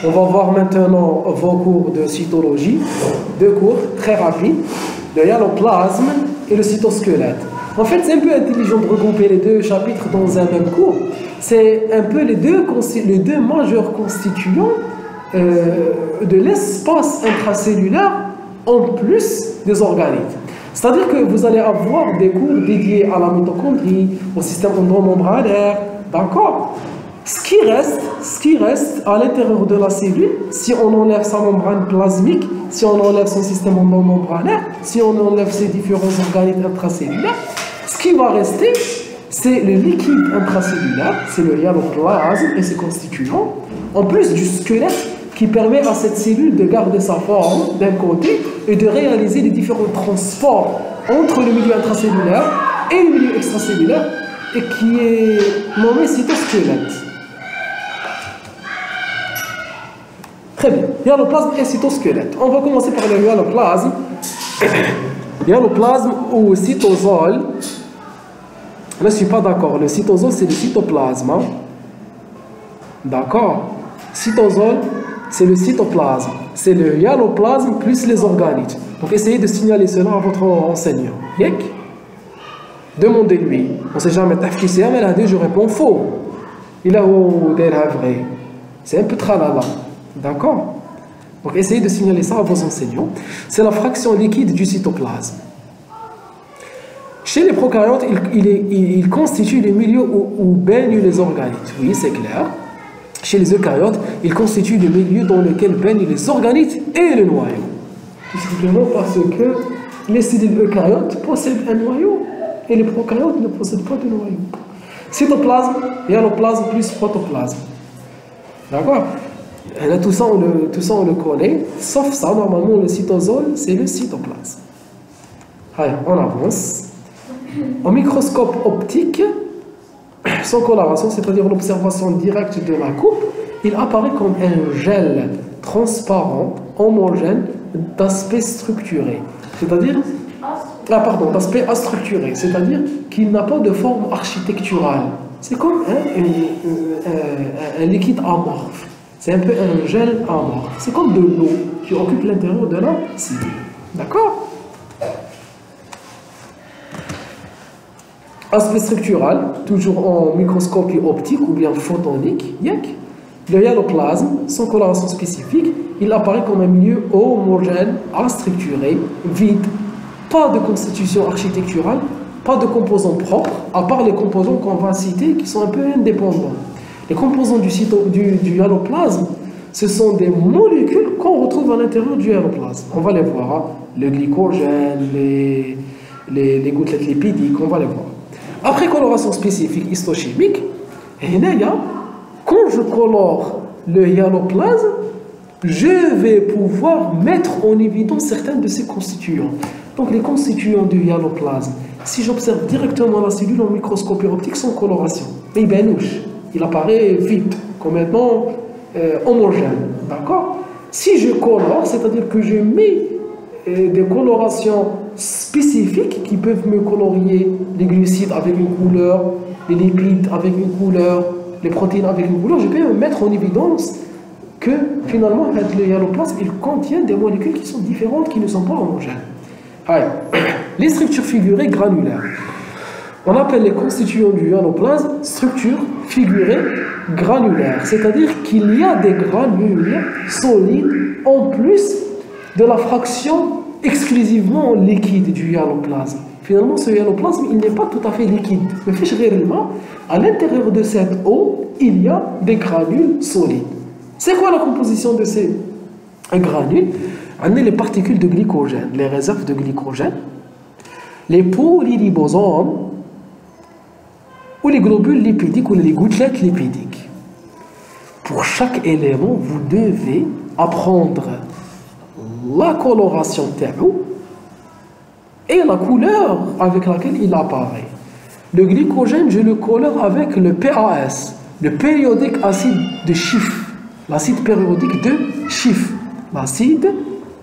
On va voir maintenant vos cours de cytologie, deux cours très rapides, le hyaloplasme et le cytosquelette. En fait, c'est un peu intelligent de regrouper les deux chapitres dans un même cours. C'est un peu les deux majeurs constituants de l'espace intracellulaire en plus des organites. C'est-à-dire que vous allez avoir des cours dédiés à la mitochondrie, au système endomembranaire, d'accord? Ce qui reste à l'intérieur de la cellule, si on enlève sa membrane plasmique, si on enlève son système endomembranaire, si on enlève ses différents organites intracellulaires, ce qui va rester, c'est le liquide intracellulaire, c'est le hyaloplasme et ses constituants, en plus du squelette qui permet à cette cellule de garder sa forme d'un côté et de réaliser les différents transports entre le milieu intracellulaire et le milieu extracellulaire et qui est nommé cytosquelette. Très bien, hyaloplasme et cytosquelette. On va commencer par le hyaloplasme. Hyaloplasme ou cytosol. Là, je ne suis pas d'accord. Le cytosol, c'est le cytoplasme. Hein? D'accord. Cytosol, c'est le cytoplasme. C'est le hyaloplasme plus les organites. Donc, essayez de signaler cela à votre enseignant. Yek. Demandez-lui. On ne sait jamais. Je réponds faux. Il a vrai. C'est un peu tralala. D'accord. Donc, essayez de signaler ça à vos enseignants. C'est la fraction liquide du cytoplasme. Chez les prokaryotes, il constitue le milieu où baignent les organites. Oui, c'est clair. Chez les eucaryotes, il constitue le milieu dans lequel baignent les organites et le noyau. Tout simplement parce que les cellules eucaryotes possèdent un noyau et les prokaryotes ne possèdent pas de noyau. Cytoplasme, hyaloplasme plus protoplasme. D'accord? Et là, tout ça, on le connaît. Sauf ça, normalement, le cytosol, c'est le cytoplasme. Allez, on avance. Au microscope optique, sans coloration, c'est-à-dire l'observation directe de la coupe, il apparaît comme un gel transparent, homogène, d'aspect structuré. C'est-à-dire d'aspect astructuré, c'est-à-dire qu'il n'a pas de forme architecturale. C'est comme un liquide amorphe. C'est un peu un gel amorphe. C'est comme de l'eau qui occupe l'intérieur de la cellule. D'accord? Aspect structural, toujours en microscopie optique ou bien photonique, le hyaloplasme, sans coloration spécifique, il apparaît comme un milieu homogène, astructuré, vide, pas de constitution architecturale, pas de composants propres, à part les composants qu'on va citer qui sont un peu indépendants. Les composants du hyaloplasme, ce sont des molécules qu'on retrouve à l'intérieur du hyaloplasme. On va les voir, hein? Le glycogène, les gouttelettes lipidiques, on va les voir. Après coloration spécifique histochimique, quand je colore le hyaloplasme, je vais pouvoir mettre en évidence certains de ses constituants. Donc les constituants du hyaloplasme, si j'observe directement la cellule en microscopie optique sans coloration, il apparaît vide, complètement homogène. D'accord? Si je colore, c'est-à-dire que je mets des colorations spécifiques qui peuvent me colorier les glucides avec une couleur, les lipides avec une couleur, les protéines avec une couleur, je peux me mettre en évidence que finalement le hyaloplasme il contient des molécules qui sont différentes, qui ne sont pas homogènes. Allez. Les structures figurées granulaires. On appelle les constituants du hyaloplasme structures figurées granulaires, c'est-à-dire qu'il y a des granules solides en plus de la fraction exclusivement liquide du hyaloplasme. Finalement, ce hyaloplasme, il n'est pas tout à fait liquide. Mais réellement, à l'intérieur de cette eau, il y a des granules solides. C'est quoi la composition de ces granules? On a les particules de glycogène, les réserves de glycogène, les polyribosomes, ou les globules lipidiques, ou les gouttelettes lipidiques. Pour chaque élément, vous devez apprendre la coloration thermo et la couleur avec laquelle il apparaît. Le glycogène, je le colore avec le PAS, le périodique acide de Schiff, l'acide périodique de Schiff, l'acide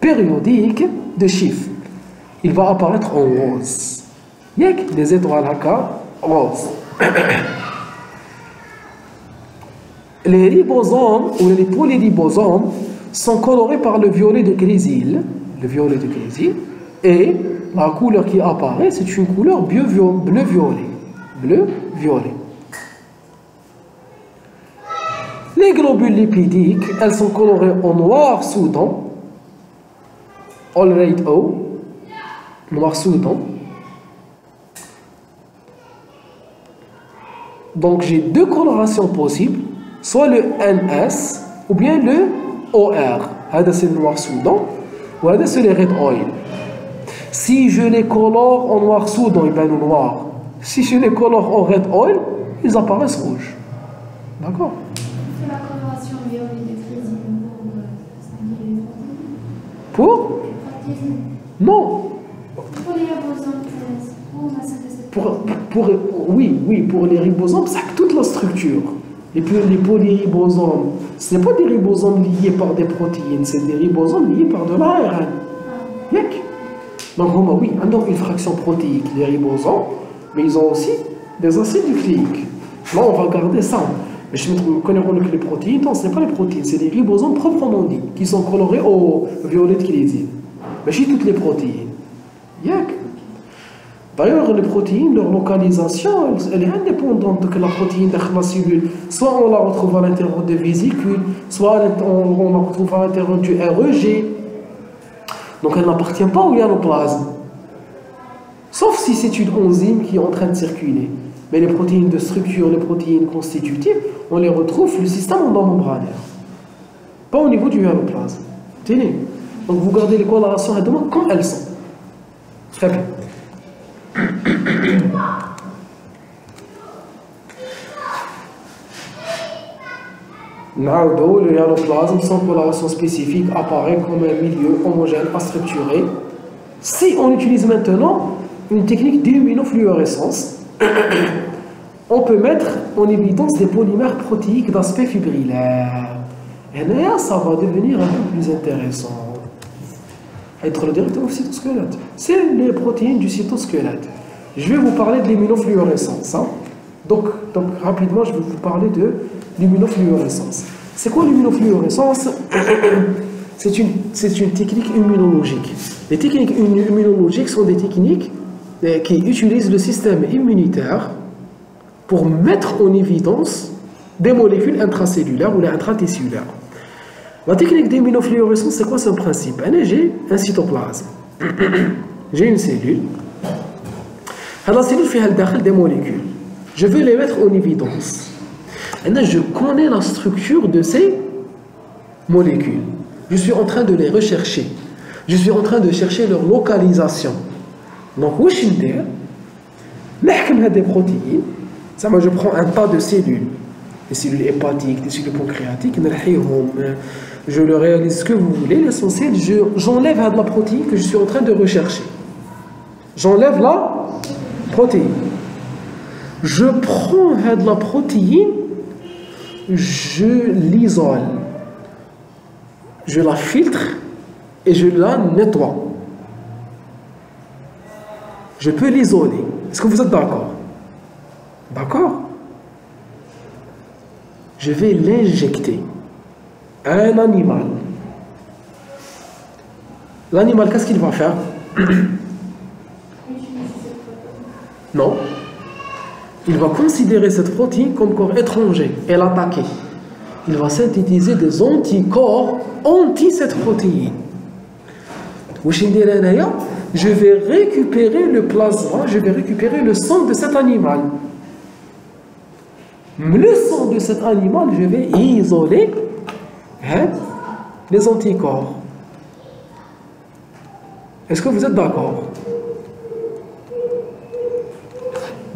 périodique de Schiff. Il va apparaître en rose. Des étoiles à rose. Les ribosomes ou les polyribosomes sont colorés par le violet de Grésil. Le violet de Grésil. Et la couleur qui apparaît, c'est une couleur bleu-violet. Bleu-violet. Les globules lipidiques, elles sont colorées en noir soudan. All rate O. Noir soudan. Donc j'ai deux colorations possibles, soit le NS ou bien le OR. C'est le noir soudan ou c'est le red oil. Si je les colore en noir soudan, ils viennent noir. Si je les colore en red oil, ils apparaissent rouges. D'accord? C'est la coloration violet de Grésil pour non. Pour les ribosomes, oui, pour les ribosomes, ça a toute la structure. Les polyribosomes, ce n'est pas des ribosomes liés par des protéines, c'est des ribosomes liés par de l'ARN. Donc, oui, ils ont une fraction protéique, les ribosomes, mais ils ont aussi des acides nucléiques. Là, on va garder ça. Mais je connais que les protéines, non, ce n'est pas les protéines, c'est les ribosomes proprement dit, qui sont colorés au violet de Grésil. Mais chez toutes les protéines. D'ailleurs, les protéines, leur localisation, elle est indépendante de la protéine de la cellule. Soit on la retrouve à l'intérieur des vésicules, soit on la retrouve à l'intérieur du REG. Donc elle n'appartient pas au hyaloplasme. Sauf si c'est une enzyme qui est en train de circuler. Mais les protéines de structure, les protéines constitutives, on les retrouve sur le système endomembranaire. Pas au niveau du hyaloplasme. Tenez. Donc vous gardez les colorations comme elles sont. Très bien. Le hyaloplasme sans coloration spécifique apparaît comme un milieu homogène à structurer. Si on utilise maintenant une technique d'illuminofluorescence, on peut mettre en évidence des polymères protéiques d'aspect fibrillaire. Et là, ça va devenir un peu plus intéressant. Être le directeur du cytosquelette. C'est les protéines du cytosquelette. Je vais vous parler de l'immunofluorescence. Donc, rapidement, je vais vous parler de l'immunofluorescence. C'est quoi l'immunofluorescence? C'est une technique immunologique. Les techniques immunologiques sont des techniques qui utilisent le système immunitaire pour mettre en évidence des molécules intracellulaires ou intraticellulaires. La technique d'immunofluorescence, c'est quoi ce principe? J'ai un cytoplasme. J'ai une cellule. La cellule fait des molécules. Je veux les mettre en évidence. Je connais la structure de ces molécules. Je suis en train de les rechercher. Je suis en train de chercher leur localisation. Donc, où je des protéines. Je prends un tas de cellules. Des cellules hépatiques, des cellules pancréatiques. Je le réalise ce que vous voulez. L'essentiel, j'enlève la protéine que je suis en train de rechercher. J'enlève la protéine. Je prends de la protéine, je l'isole. Je la filtre et je la nettoie. Je peux l'isoler. Est-ce que vous êtes d'accord? D'accord? Je vais l'injecter à un animal. L'animal, qu'est-ce qu'il va faire? Non. Il va considérer cette protéine comme corps étranger et l'attaquer. Il va synthétiser des anticorps anti cette protéine. Je vais récupérer le plasma, je vais récupérer le sang de cet animal. Le sang de cet animal, je vais isoler les anticorps. Est-ce que vous êtes d'accord?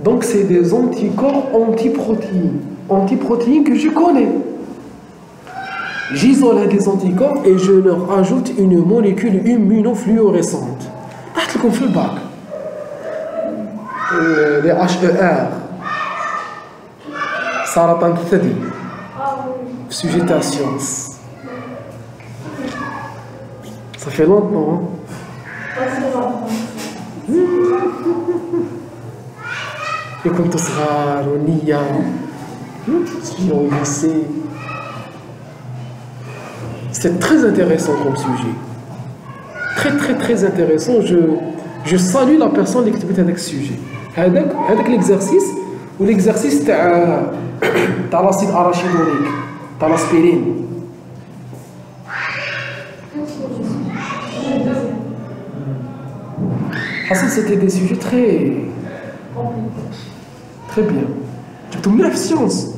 Donc c'est des anticorps antiprotéines. Antiprotéines que je connais. J'isole des anticorps et je leur ajoute une molécule immunofluorescente. comme في الباك les HER سرطان الثدي sujet de la science. Ça fait longtemps, كنت صغار ونية في au lycée C'est très intéressant comme sujet. Très intéressant. Je salue la personne qui a avec ce sujet. Avec l'exercice, ou l'exercice de l'acide arachidonique, de l'aspirine. C'était des sujets très bien. Tu as mis la science.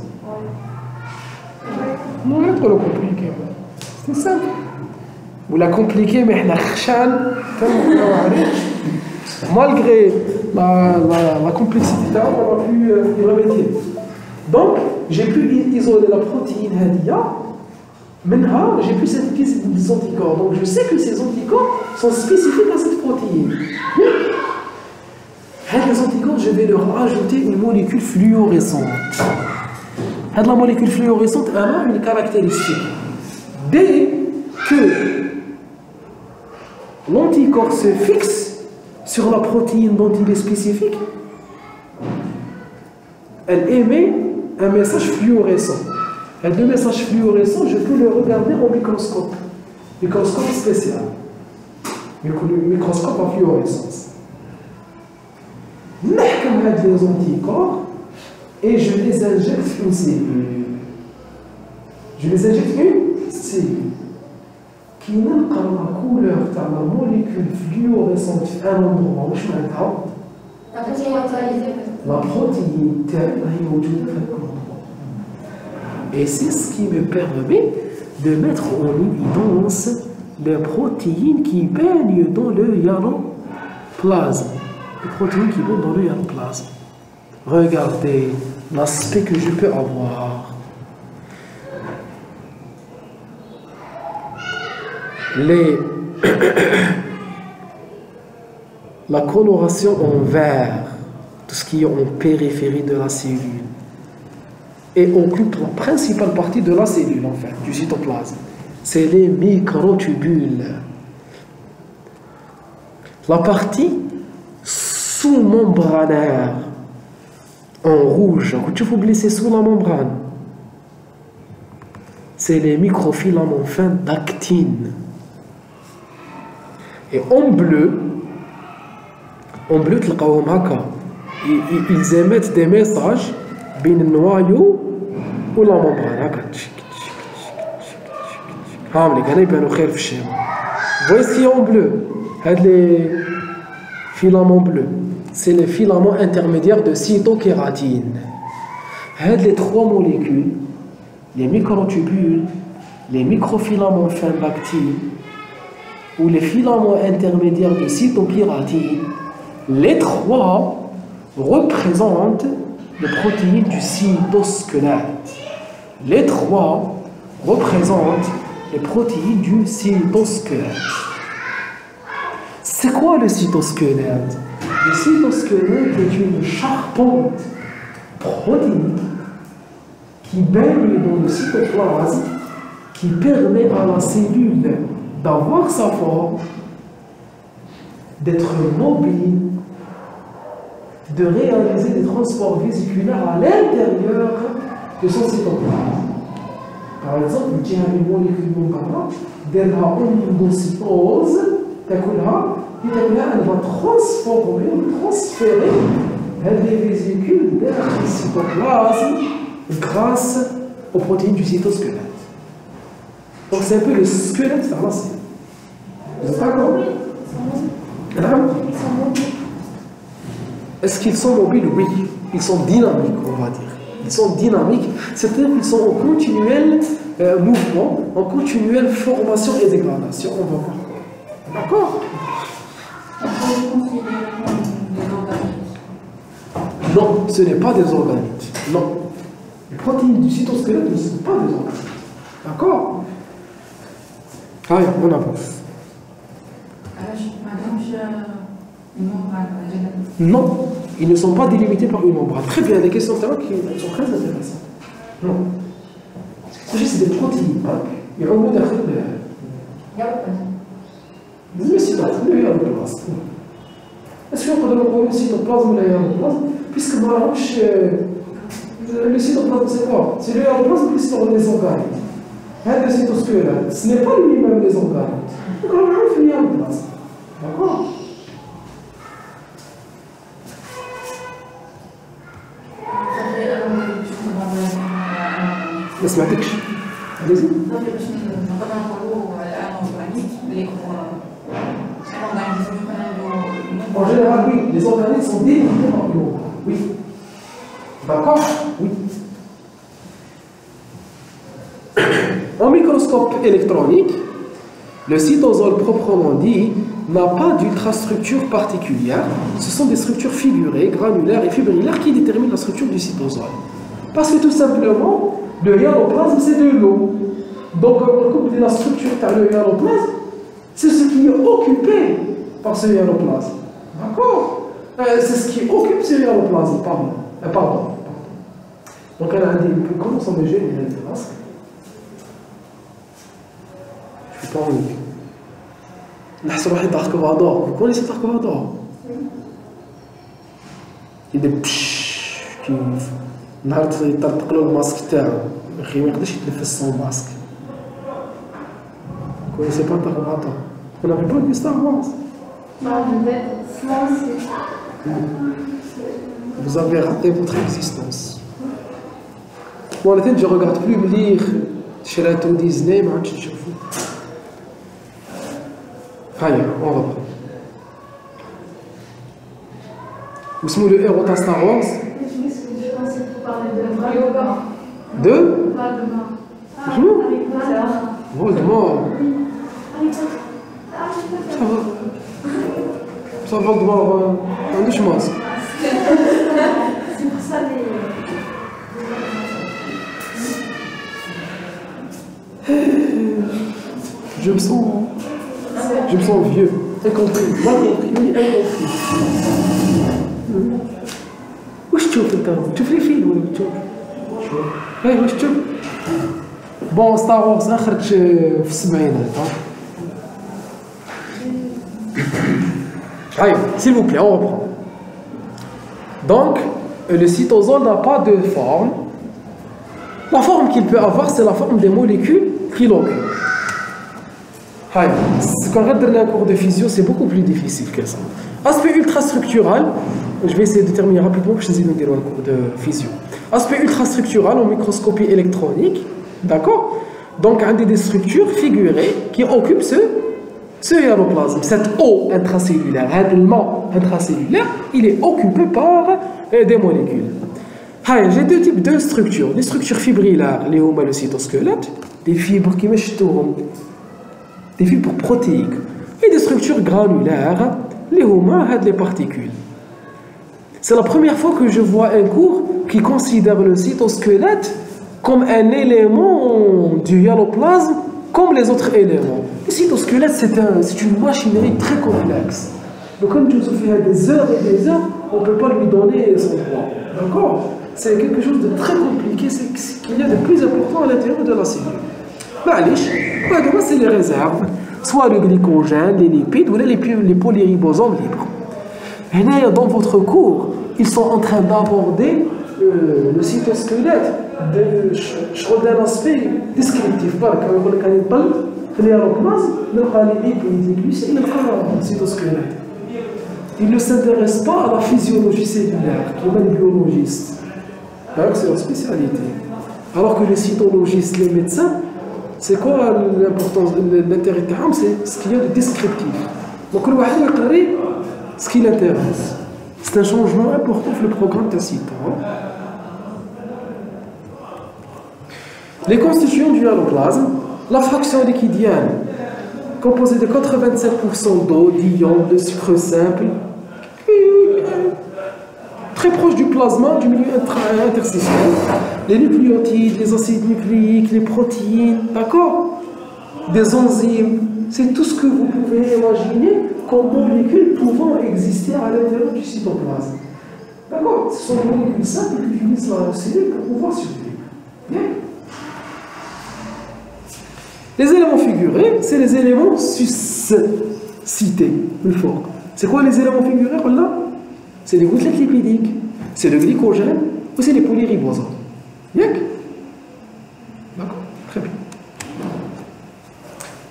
Non, il trop compliqué. C'est simple. Vous la compliquez, mais malgré la complexité, on a pu y remédier. Donc, j'ai pu isoler la protéine Hadia. Maintenant, j'ai pu synthétiser des anticorps. Donc, je sais que ces anticorps sont spécifiques à cette protéine. Les anticorps, je vais leur ajouter une molécule fluorescente. La molécule fluorescente a une caractéristique. Dès que l'anticorps se fixe sur la protéine dont il est spécifique, elle émet un message fluorescent. Et le message fluorescent, je peux le regarder au microscope. Microscope spécial. Microscope à fluorescence. Je mets les anticorps et je les injecte une cellule. Je les injecte une cellule qui n'a pas la couleur de la molécule fluorescente à un endroit où je mets la protéine telle est موجودة في l'endroit. Et c'est ce qui me permet de mettre en évidence les protéines qui baignent dans le hyaloplasme. Les protéines qui baignent dans le hyaloplasme. Regardez l'aspect que je peux avoir. La coloration en vert, tout ce qui est en périphérie de la cellule, et occupe la principale partie de la cellule, en fait, du cytoplasme. C'est les microtubules. La partie sous-membranaire, en rouge, tu faut glisser sous la membrane, c'est les microfilaments fins d'actine. Et en bleu, ils émettent des messages bien le noyau ou la membrane. Voici en bleu, les filaments bleus, c'est les filaments intermédiaires de cytokératine. Les trois molécules, les microtubules, les microfilaments fins d'actine ou les filaments intermédiaires de cytokératine, les trois représentent les protéines du cytosquelette. Les trois représentent les protéines du cytosquelette. C'est quoi le cytosquelette? Le cytosquelette est une charpente protéinique qui baigne dans le cytoplasme, qui permet à la cellule d'avoir sa forme, d'être mobile, de réaliser des transports vésiculaires à l'intérieur de son cytoplasme. Par exemple, il y a une molécule membrane, elle va oligosylose, elle va transférer les vésicules vers le cytoplasme grâce aux protéines du cytosquelette. Donc c'est un peu le squelette dans la cellule. Vous êtes d'accord? Est-ce qu'ils sont mobiles? Oui. Ils sont dynamiques, on va dire. Ils sont dynamiques, c'est-à-dire qu'ils sont en continuel mouvement, en continuelle formation et dégradation. On va voir. D'accord? Non, ce n'est pas des organites. Non. Les protéines du cytosquelette ne sont pas des organites. D'accord? Allez, on avance. Non, ils ne sont pas délimités par une membrane. Très bien, des questions qui sont très intéressantes. Non. C'est des protéines. Il y a un mot d'après le cytoplasme. Est-ce qu'on peut dire le cytoplasme ou l'aéroplasme? Puisque le cytoplasme, c'est quoi? C'est l'aéroplasme plus les organites. Le cytosquelette, ce n'est pas lui-même les organes. Donc on va finir en place. D'accord? ما سمعتكش. Allez-y. En général, oui, les organismes sont délimités en bio. Oui. D'accord? Oui. En microscope électronique, le cytosol proprement dit n'a pas d'ultrastructure particulière. Ce sont des structures figurées, granulaires et fibrillaires qui déterminent la structure du cytosol. Parce que tout simplement, le hyaloplasme c'est de l'eau. Donc, on coupe la structure par le hyaloplasme, c'est ce qui est occupé par ce hyaloplasme. D'accord? C'est ce qui occupe ce hyaloplasme, pardon. Donc, elle a dit, comment sont les gènes et les masques? Je suis pas en ligne. Vous connaissez Darkovador? Il y a des pshhh qui. نهار يطرطق له الماسك تاعو اخي ما يقدرش يتنفس sans masque. Vous connaissez pas Darkovador? Vous n'avez pas vu Star Wars? Vous avez raté votre existence. Moi je regarde plus lire شرايتو ديزني ما عادش نشوفو. هيا on reprend. واسمو لو héros تاع Star Wars. De Voldemort. Ça va Voldemort un douche masque. C'est pour ça je me sens vieux, incompris, mal compris, oui, incompris. وش تشوف انت؟ تشوف لي فيلم ولا تشوف؟ ايه واش تشوف؟ بون ستار وورز خرج في السبعينات. Allez, s'il vous plaît, on reprend. Donc, le cytosol n'a pas de forme. La forme qu'il peut avoir, c'est la forme des molécules qui l'occupent. Quand on regarde un cours de physio, c'est beaucoup plus difficile que ça. Aspect ultrastructural, je vais essayer de terminer rapidement pour que je vous un cours de physio. Aspect ultrastructural en microscopie électronique, d'accord? Donc, on a des structures figurées qui occupent ce hyaloplasme, cette eau intracellulaire, intracellulaire, il est occupé par des molécules. J'ai deux types de structures. Des structures fibrillaires, les le cytosquelette, des fibres qui des fibres protéiques, et des structures granulaires, les particules. C'est la première fois que je vois un cours qui considère le cytosquelette comme un élément du hyaloplasme comme les autres éléments. Le cytosquelette, c'est une machinerie très complexe. Donc, comme tu fais des heures et des heures, on ne peut pas lui donner son droit. D'accord? C'est quelque chose de très compliqué, c'est ce qu'il y a de plus important à l'intérieur de la cellule. C'est les réserves, soit le glycogène, les lipides ou les polyribosomes libres. Et là, dans votre cours, ils sont en train d'aborder le cytosquelette d'un aspect descriptif. Ils ne s'intéressent pas à la physiologie cellulaire, qui est un biologiste. C'est leur spécialité. Alors que les cytologistes, les médecins, c'est quoi l'importance, l'intérêt de l'âme? C'est ce qu'il y a de descriptif. Donc, le wahid al-qari, ce qui l'intéresse. C'est un changement important dans le programme Tacite. Les constituants du hyaloplasme, la fraction liquidienne, composée de 87% d'eau, d'ions, de sucre simple, très proche du plasma, du milieu interstitiel, les nucléotides, les acides nucléiques, les protéines, d'accord? Des enzymes, c'est tout ce que vous pouvez imaginer comme molécules pouvant exister à l'intérieur du cytoplasme. D'accord? Ce sont des molécules simples qui utilisent la cellule pour pouvoir survivre. Bien? Les éléments figurés, c'est les éléments suscités, plus fort. C'est quoi les éléments figurés? C'est les gouttelettes lipidiques, c'est le glycogène ou c'est les polyribosomes. D'accord? Très bien.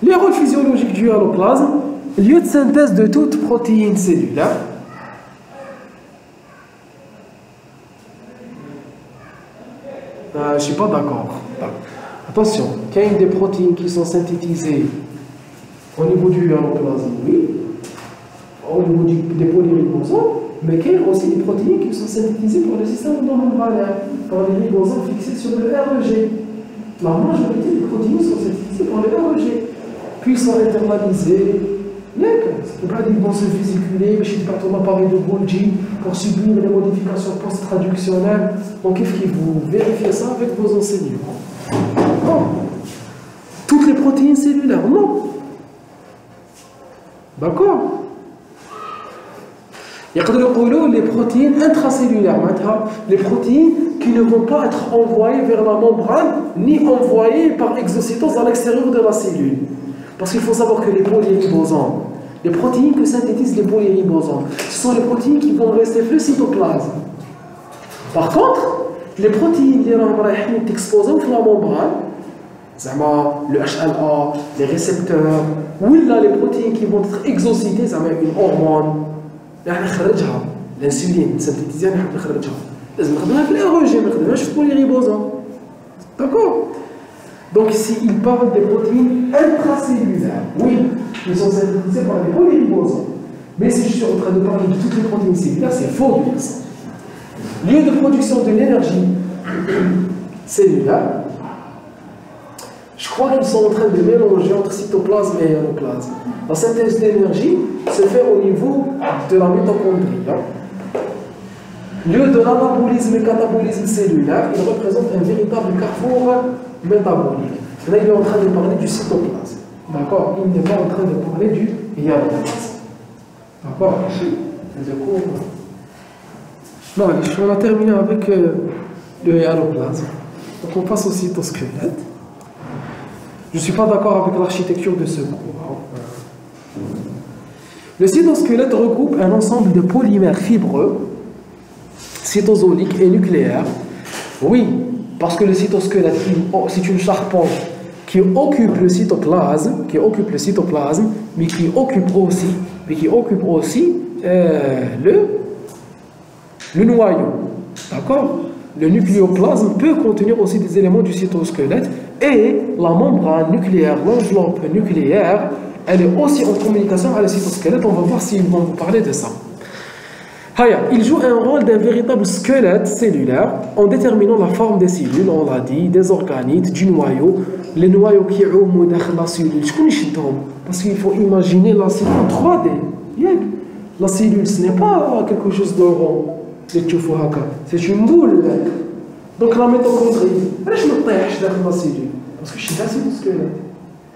Les rôles physiologiques du hyaloplasme, lieu de synthèse de toute protéine cellulaire. Je ne suis pas d'accord. Attention, qu'il y a des protéines qui sont synthétisées au niveau du hyaloplasme, oui, au niveau des polyribosomes, mais qu'il y a aussi des protéines qui sont synthétisées par le système endomembranaire, par les ribosomes fixés sur le REG. La majorité des protéines sont synthétisées par le REG, puis sont internalisées. Ils vont se vésiculer, on a parlé de Golgi pour subir les modifications post-traductionnelles. Donc, il faut que vous vérifiez ça avec vos enseignements. Non. Toutes les protéines cellulaires, non. D'accord. Il y a les protéines intracellulaires, les protéines qui ne vont pas être envoyées vers la membrane ni envoyées par exocytose à l'extérieur de la cellule. Parce qu'il faut savoir que les polyribosomes, les protéines que synthétisent les polyribosomes, ce sont les protéines qui vont rester le cytoplasme. Par contre, les protéines qui sont exposées dans la membrane, le HLA, les récepteurs, ou là les protéines qui vont être exocitées, une hormone, l'insuline synthétisée, لازم نخدمها في الREG, ما نخدمهاش في البوليريبوزوم. D'accord. Donc ici, il parle des protéines intracellulaires. Oui, ils sont synthétisées par les polyribosomes. Mais si je suis en train de parler de toutes les protéines cellulaires, c'est faux de dire ça. Lieu de production de l'énergie cellulaire, je crois qu'ils sont en train de mélanger entre cytoplasme et hyaloplasme. La synthèse d'énergie se fait au niveau de la mitochondrie. Lieu de l'anabolisme et catabolisme cellulaire, il représente un véritable carrefour métabolique. Là, il est en train de parler du cytoplasme. D'accord. Il n'est pas en train de parler du hyaloplasme. D'accord. Non, on a terminé avec le hyaloplasme. Donc on passe au cytosquelette. Je ne suis pas d'accord avec l'architecture de ce cours. Le cytosquelette regroupe un ensemble de polymères fibreux, cytosoliques et nucléaires. Oui, parce que le cytosquelette, c'est une charpente qui occupe le cytoplasme, mais qui occupe aussi le noyau. D'accord. Le nucléoplasme peut contenir aussi des éléments du cytosquelette et la membrane nucléaire, l'enveloppe nucléaire, elle est aussi en communication avec le cytosquelette. On va voir s'ils vont vous parler de ça. Il joue un rôle d'un véritable squelette cellulaire en déterminant la forme des cellules, on l'a dit, des organites, du noyau. Les noyaux qui ont la cellule, parce qu'il faut imaginer la cellule en 3D. La cellule, ce n'est pas quelque chose de rond. C'est une boule. Donc la mitochondrie, je me tâche dans la cellule. Parce que je suis là, c'est le squelette.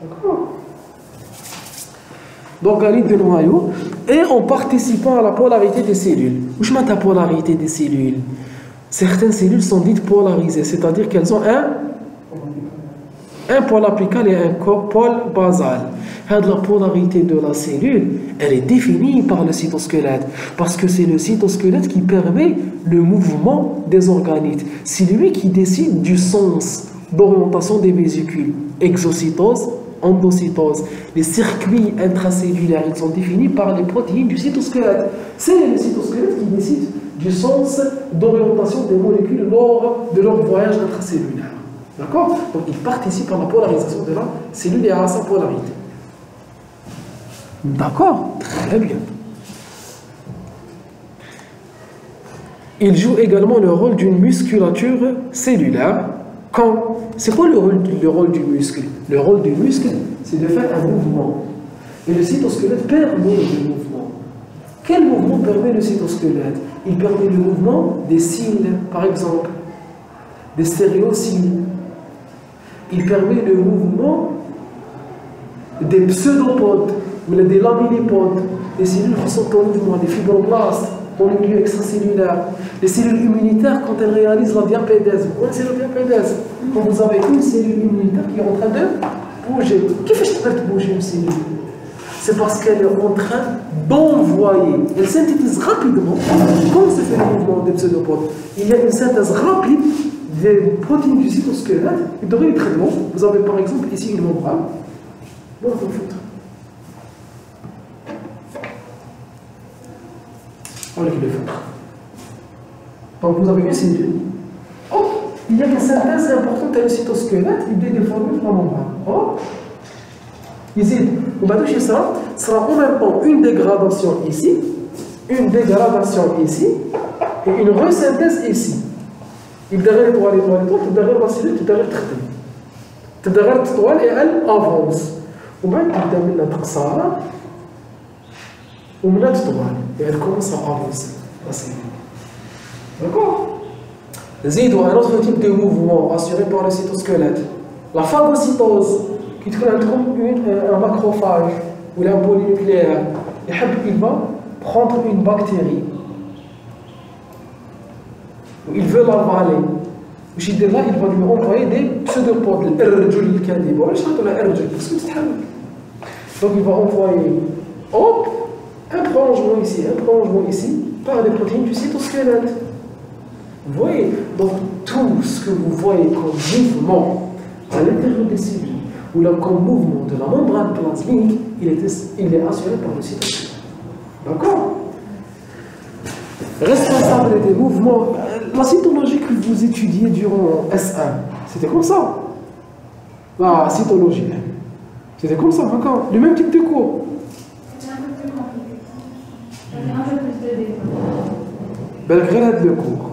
D'accord. D'organites de noyau et en participant à la polarité des cellules. Où je mets la polarité des cellules? Certaines cellules sont dites polarisées, c'est-à-dire qu'elles ont un pôle apical et un pôle basal. La polarité de la cellule, elle est définie par le cytosquelette, parce que c'est le cytosquelette qui permet le mouvement des organites. C'est lui qui décide du sens d'orientation des vésicules. Exocytose, endocytose. Les circuits intracellulaires, ils sont définis par les protéines du cytosquelette. C'est le cytosquelette qui décide du sens d'orientation des molécules lors de leur voyage intracellulaire. D'accord? Donc il participe à la polarisation de la cellule et à sa polarité. D'accord? Très bien. Il joue également le rôle d'une musculature cellulaire. C'est quoi le rôle du muscle? Le rôle du muscle, c'est de faire un mouvement. Et le cytosquelette permet le mouvement. Quel mouvement permet le cytosquelette? Il permet le mouvement des cils, par exemple, des stéréocils. Il permet le mouvement des pseudopodes, des laminipodes, des cellules qui sont en mouvement, des fibroblastes, dans le milieu extracellulaire. Les cellules immunitaires, quand elles réalisent la diapédèse, vous connaissez la diapédèse? Quand vous avez une cellule immunitaire qui est en train de bouger. Qui fait que bouger une cellule? C'est parce qu'elle est en train d'envoyer. Elle synthétise rapidement. Comment se fait le mouvement des pseudopodes? Il y a une synthèse rapide des protéines du cytosquelette et de traitement. Vous avez par exemple ici une membrane. Bon, faut foutre. Avec le feutre. Donc vous avez une cellule. Oh, il y a une synthèse importante dans le cytosquelette, il est déformé par la membrane. Oh, ici, on va toucher ça, sera en même temps une dégradation ici, et une resynthèse ici. Il derrière l'étoile, derrière la cellule, derrière le traité. Derrière l'étoile et elle avance. On va terminer notre ça, on met l'étoile et elle commence à avancer. La cellule. D'accord? Zid un autre type de mouvement assuré par le cytosquelette. La phagocytose, qui est un macrophage ou un polynucléaire. Il va prendre une bactérie. Il veut l'avaler. Il va lui envoyer des pseudopodes. Donc il va envoyer hop, un prolongement ici, par des protéines du cytosquelette. Vous voyez, donc tout ce que vous voyez comme mouvement à l'intérieur des cellules ou là, comme mouvement de la membrane plasmique, il est assuré par le cytosquelette. D'accord? Responsable des mouvements, la cytologie que vous étudiez durant S1, c'était comme ça. La cytologie, c'était comme ça, d'accord? Le même type de cours. C'est un peu plus compliqué. Il y a un peu plus de détails. Belgrade le cours.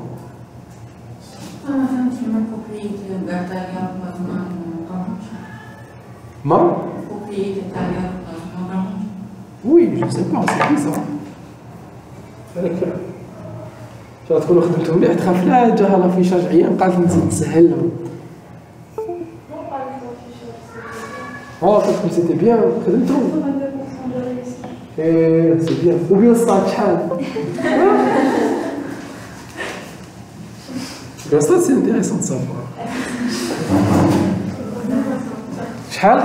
Oui, je ne sais pas, c'est qui ça? شو تقولوا خدمتو مليح تخاف لا جاها لافيشاج عيان قالت نزيد نسهل لهم. قالت سيتي بيان خدمتو. ايه سي بيان وبيان صات شحال. بيان صات سي انتيريسون صافا. شحال؟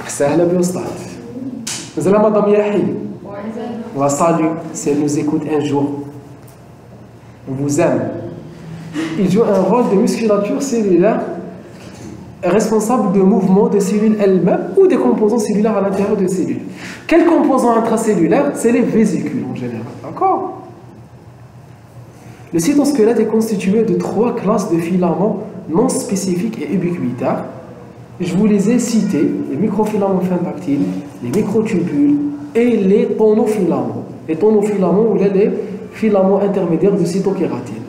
سهله بيان صات. مازال مدام ياحي. On la salue si elle nous écoute un jour. On vous aime. Il joue un rôle de musculature cellulaire responsable de mouvements des cellules elles-mêmes ou des composants cellulaires à l'intérieur des cellules. Quels composants intracellulaires? C'est les vésicules en général. D'accord? Le cytosquelette est constitué de 3 classes de filaments non spécifiques et ubiquitaires. Je vous les ai cités, les microfilaments fin dactyles, les microtubules et les tonofilaments. Les tonofilaments ou les filaments intermédiaires de cytokératine.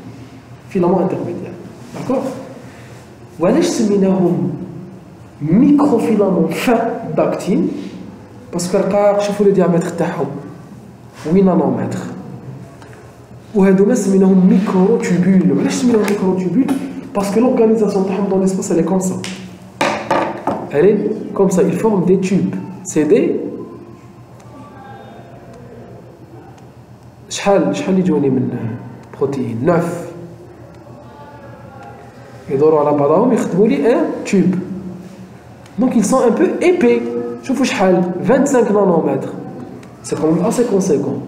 Filaments intermédiaires. D'accord? وعلاش سميناهم microfilaments fin dactyles? Parce que شوفوا le diamètre تاعهم 8 نانومتر. وهذوما سميناهم microtubules. وعلاش سميناهم microtubules? Parce que l'organisation تاعهم dans l'espace elle est comme ça. Elle est comme ça, ils forment des tubes. C'est des شحال يجوني من بروتين 9 يدوروا على بعضهم يخدموا لي ان tube. Donc ils sont un peu épais. شوفوا شحال 25 نانومتر. C'est quand même assez conséquent.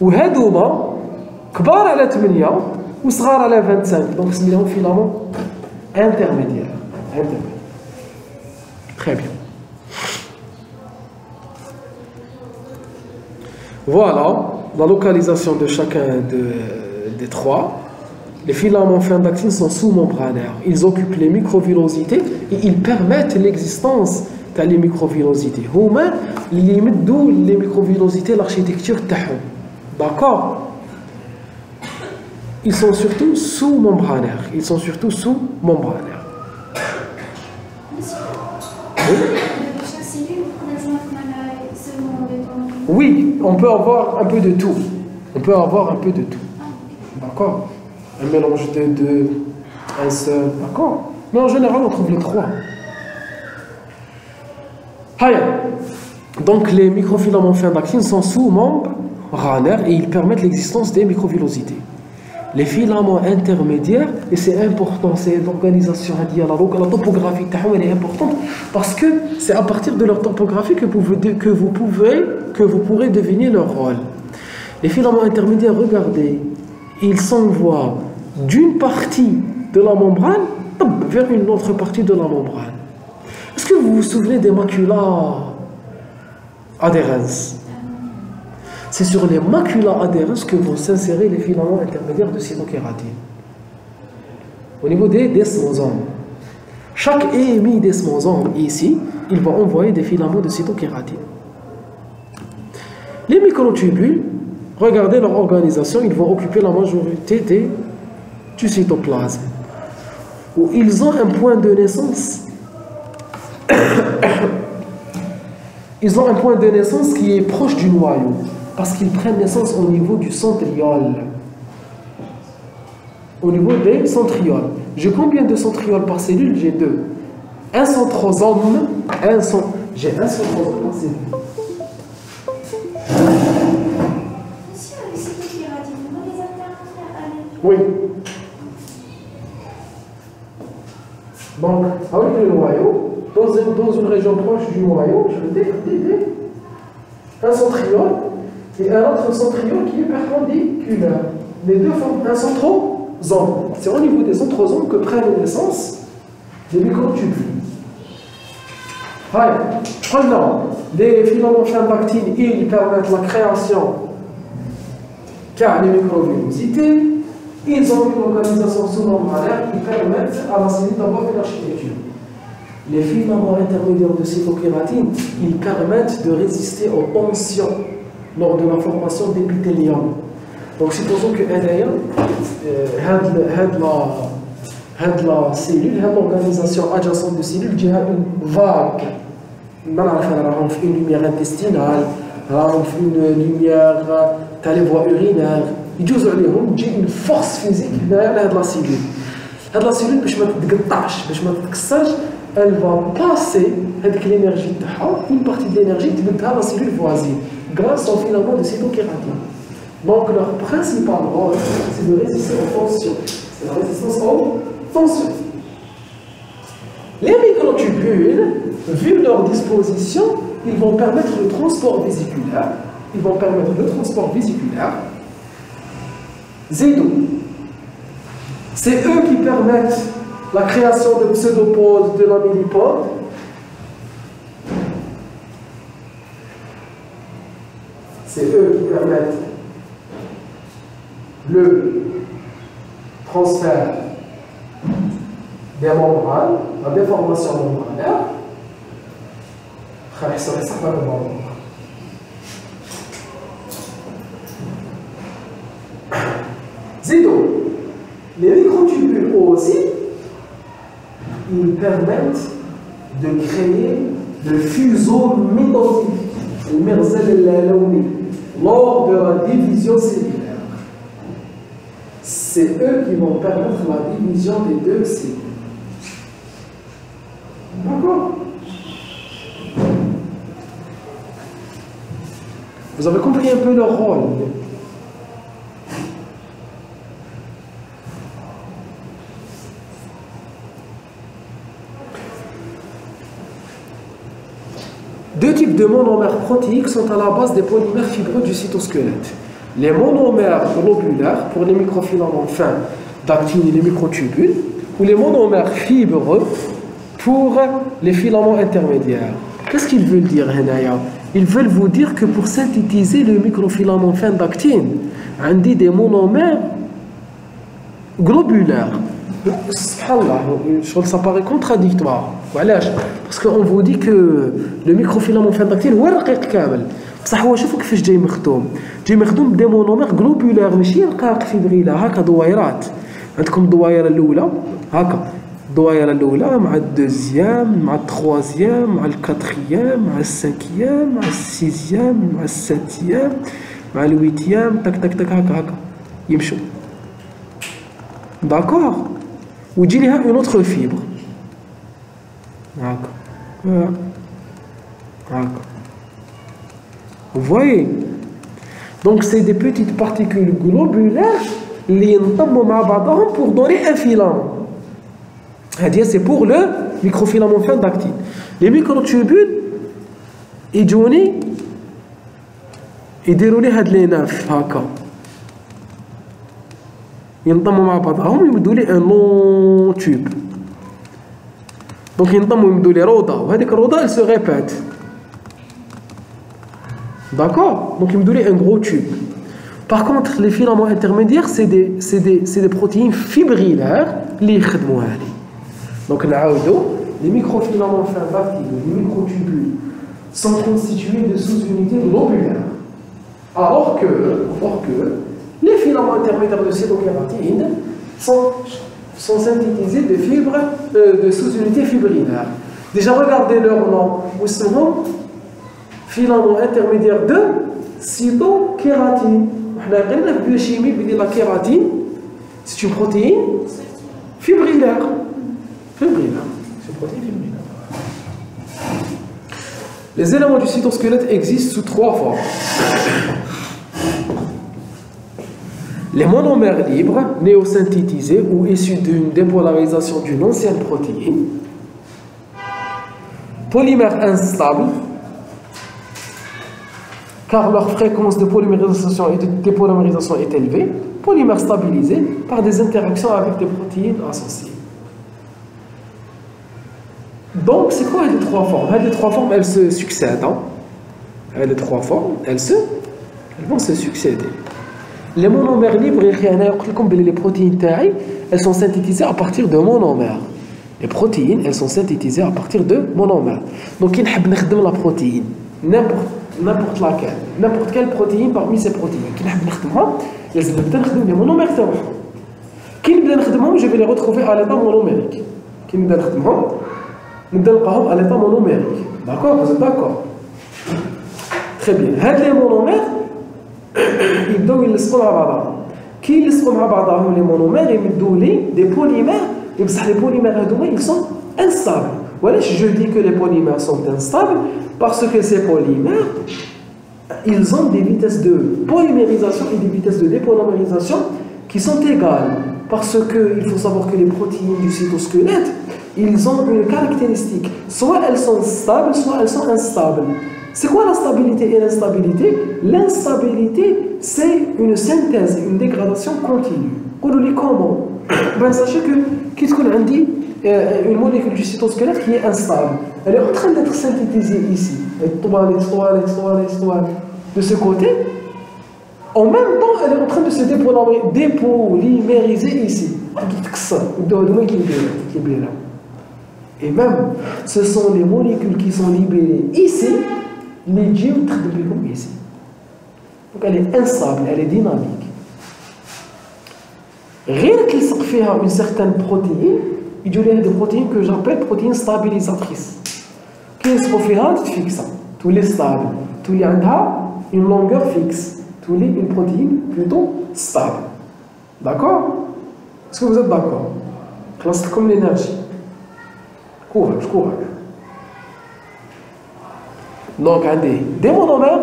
وهذوما كبار على 8 وصغار على 25. Donc سميناهم فيلامون intermédiaire. Très bien. Voilà la localisation de chacun des 3. Les filaments fin dactyles sont sous-membranaires. Ils occupent les microvillosités et ils permettent l'existence des microvillosités. هما اللي يمدوا les microvillosités l'architecture تاعهم. D'accord? Ils sont surtout sous-membranaires. Oui, on peut avoir un peu de tout. D'accord? Un mélange de deux, un seul. D'accord? Mais en général, on trouve les 3. Donc, les microfilaments fin dactyles sont sous-membranaires et ils permettent l'existence des microvillosités. Les filaments intermédiaires, et c'est important, c'est l'organisation, la topographie, elle est importante parce que c'est à partir de leur topographie que vous pourrez deviner leur rôle. Les filaments intermédiaires, regardez, ils s'envoient d'une partie de la membrane vers une autre partie de la membrane. Est-ce que vous vous souvenez des macula adhérens? C'est sur les macula adhérens que vont s'insérer les filaments intermédiaires de cytokératine. Au niveau des desmosomes. Chaque émis desmosome ici, il va envoyer des filaments de cytokératine. Les microtubules, regardez leur organisation, ils vont occuper la majorité du cytoplasme. Où ils ont un point de naissance. Ils ont un point de naissance qui est proche du noyau, parce qu'ils prennent naissance au niveau du centriole. Au niveau des centrioles. J'ai combien de centrioles par cellule? J'ai 2. Un centrosome, j'ai un centrosome par cellule. Monsieur, les cytokératines, on va les interrompre. Oui. Donc, avec le noyau, dans une région proche du noyau, je vais un centriole et un autre centriole qui est perpendiculaire. Les deux forment un centrosome. C'est au niveau des centrosomes que prennent naissance les microtubules. Prenons des filaments fins d'actine, ils permettent la création car les microvillosités, ils ont une organisation sous-membranaire qui permettent à la cellule d'avoir une architecture. Les filaments intermédiaires de cytokératine, ils permettent de résister aux tensions lors de la formation d'épithélium. Donc supposons que la cellule, l'organisation adjacente de cellules, il y a une vague. Une lumière intestinale, une lumière dans les voies urinaires. Il y a une force physique derrière la cellule. La cellule, elle va passer avec l'énergie, une partie de l'énergie dans la cellule voisine, grâce au filament de cytokératine. Donc leur principal rôle, c'est de résister aux tensions. C'est la résistance aux tensions. Les microtubules, vu leur disposition, ils vont permettre le transport vésiculaire. Zédo. C'est eux qui permettent la création de pseudopodes de la millipode. C'est eux qui permettent le transfert des membranes, la déformation membranaire. Zido, les microtubules aussi, ils permettent de créer le fuseau métazoïque, lors de la division cellulaire. C'est eux qui vont permettre la division des deux cellules. D'accord? Vous avez compris un peu leur rôle. Deux types de monomères protéiques sont à la base des polymères fibreux du cytosquelette. Les monomères globulaires pour les microfilaments fins d'actine et les microtubules, ou les monomères fibreux pour les filaments intermédiaires. Qu'est-ce qu'ils veulent dire, Henaya? Ils veulent vous dire que pour synthétiser le microfilament fin d'actine, on dit des monomères globulaires. Subhanallah, ça paraît contradictoire. Parce qu'on vous dit que le microfilament fin d'actine هو الرقيق كامل. بصح هو شوفوا كيفاش جاي مخدوم. جاي مخدوم بدي مونومير غلوبولار ماشي رقاق فيبريلا هكا دويرات. عندكم الدويره الاولى هكا الدويره الاولى مع الدوزيام مع التروازيام مع الكاتريام مع السانكيام مع السيزيام مع الساتيام مع الويتيام تك تك تك هكا يمشوا. داكور. ويجي لها اون اوتر فيبر. Vous voyez? Donc c'est des petites particules globulaires qui s'ensemble pour donner un filament. C'est pour le microfilament fin d'actine. Les microtubules, ils déroulent les nerfs. Ils s'ensemble un long tube. Donc ينضموا يمدوا لي روضه وهذيك الروضه elle se répète. D'accord? Donc يمدوا لي un gros tube. Par contre les filaments intermédiaires c'est des protéines fibrillaires اللي يخدموا هذه. Donc نعاودوا les microfilaments infantile, les microtubules sont constitués de sous-unités lobulaires. Alors que les filaments intermédiaires de cytokératine sont synthétisés de fibres de sous-unités fibrillaires. Déjà regardez leur nom. Où sont filaments intermédiaires de cytokératine. On a regardé la biochimie, la kératine, c'est une protéine fibrillaire. C'est une protéine fibrillaire. Les éléments du cytosquelette existent sous 3 formes. Les monomères libres, néosynthétisés ou issus d'une dépolarisation d'une ancienne protéine. Polymères instables, car leur fréquence de polymérisation et de dépolymérisation est élevée. Polymères stabilisés par des interactions avec des protéines associées. Donc, c'est quoi les 3 formes? Les 3 formes, elles se succèdent. Les 3 formes, elles vont se succéder. Les monomères libres, les protéines, elles sont synthétisées à partir de monomères. Les protéines, elles sont synthétisées à partir de monomères. Donc, il faut la protéine, n'importe laquelle, n'importe quelle protéine parmi ces protéines. Il faut les monomères. Je vais les retrouver à l'état monomérique. nous à l'état monomérique. D'accord? Vous êtes d'accord? Très bien. Les monomères, ils donnent les بعضهم. Qui les بعضهم les monomères, ils donnent des polymères. Et les polymères, ils sont instables. Voilà, je dis que les polymères sont instables parce que ces polymères, ils ont des vitesses de polymérisation et des vitesses de dépolymérisation qui sont égales. Parce qu'il faut savoir que les protéines du cytosquelette, ils ont une caractéristique. Soit elles sont stables, soit elles sont instables. C'est quoi la stabilité et l'instabilité? L'instabilité, c'est une synthèse, une dégradation continue. Comment? Ben, sachez que qu'est-ce qu'on a dit? Une molécule du cytosquelette qui est instable. Elle est en train d'être synthétisée ici. De ce côté. En même temps, elle est en train de se dépolymériser ici. Et même, ce sont les molécules qui sont libérées ici, les géotricomes ici. Donc elle est instable, elle est dynamique. Rien qu'il se fait à une certaine protéine, il y a des protéines que j'appelle protéines stabilisatrices. Qui se fait à fixe, tous les stables, tous les une longueur fixe, tous les une protéine plutôt stable. D'accord? Est-ce que vous êtes d'accord? C'est comme l'énergie. Courage, courage. Donc, des monomères,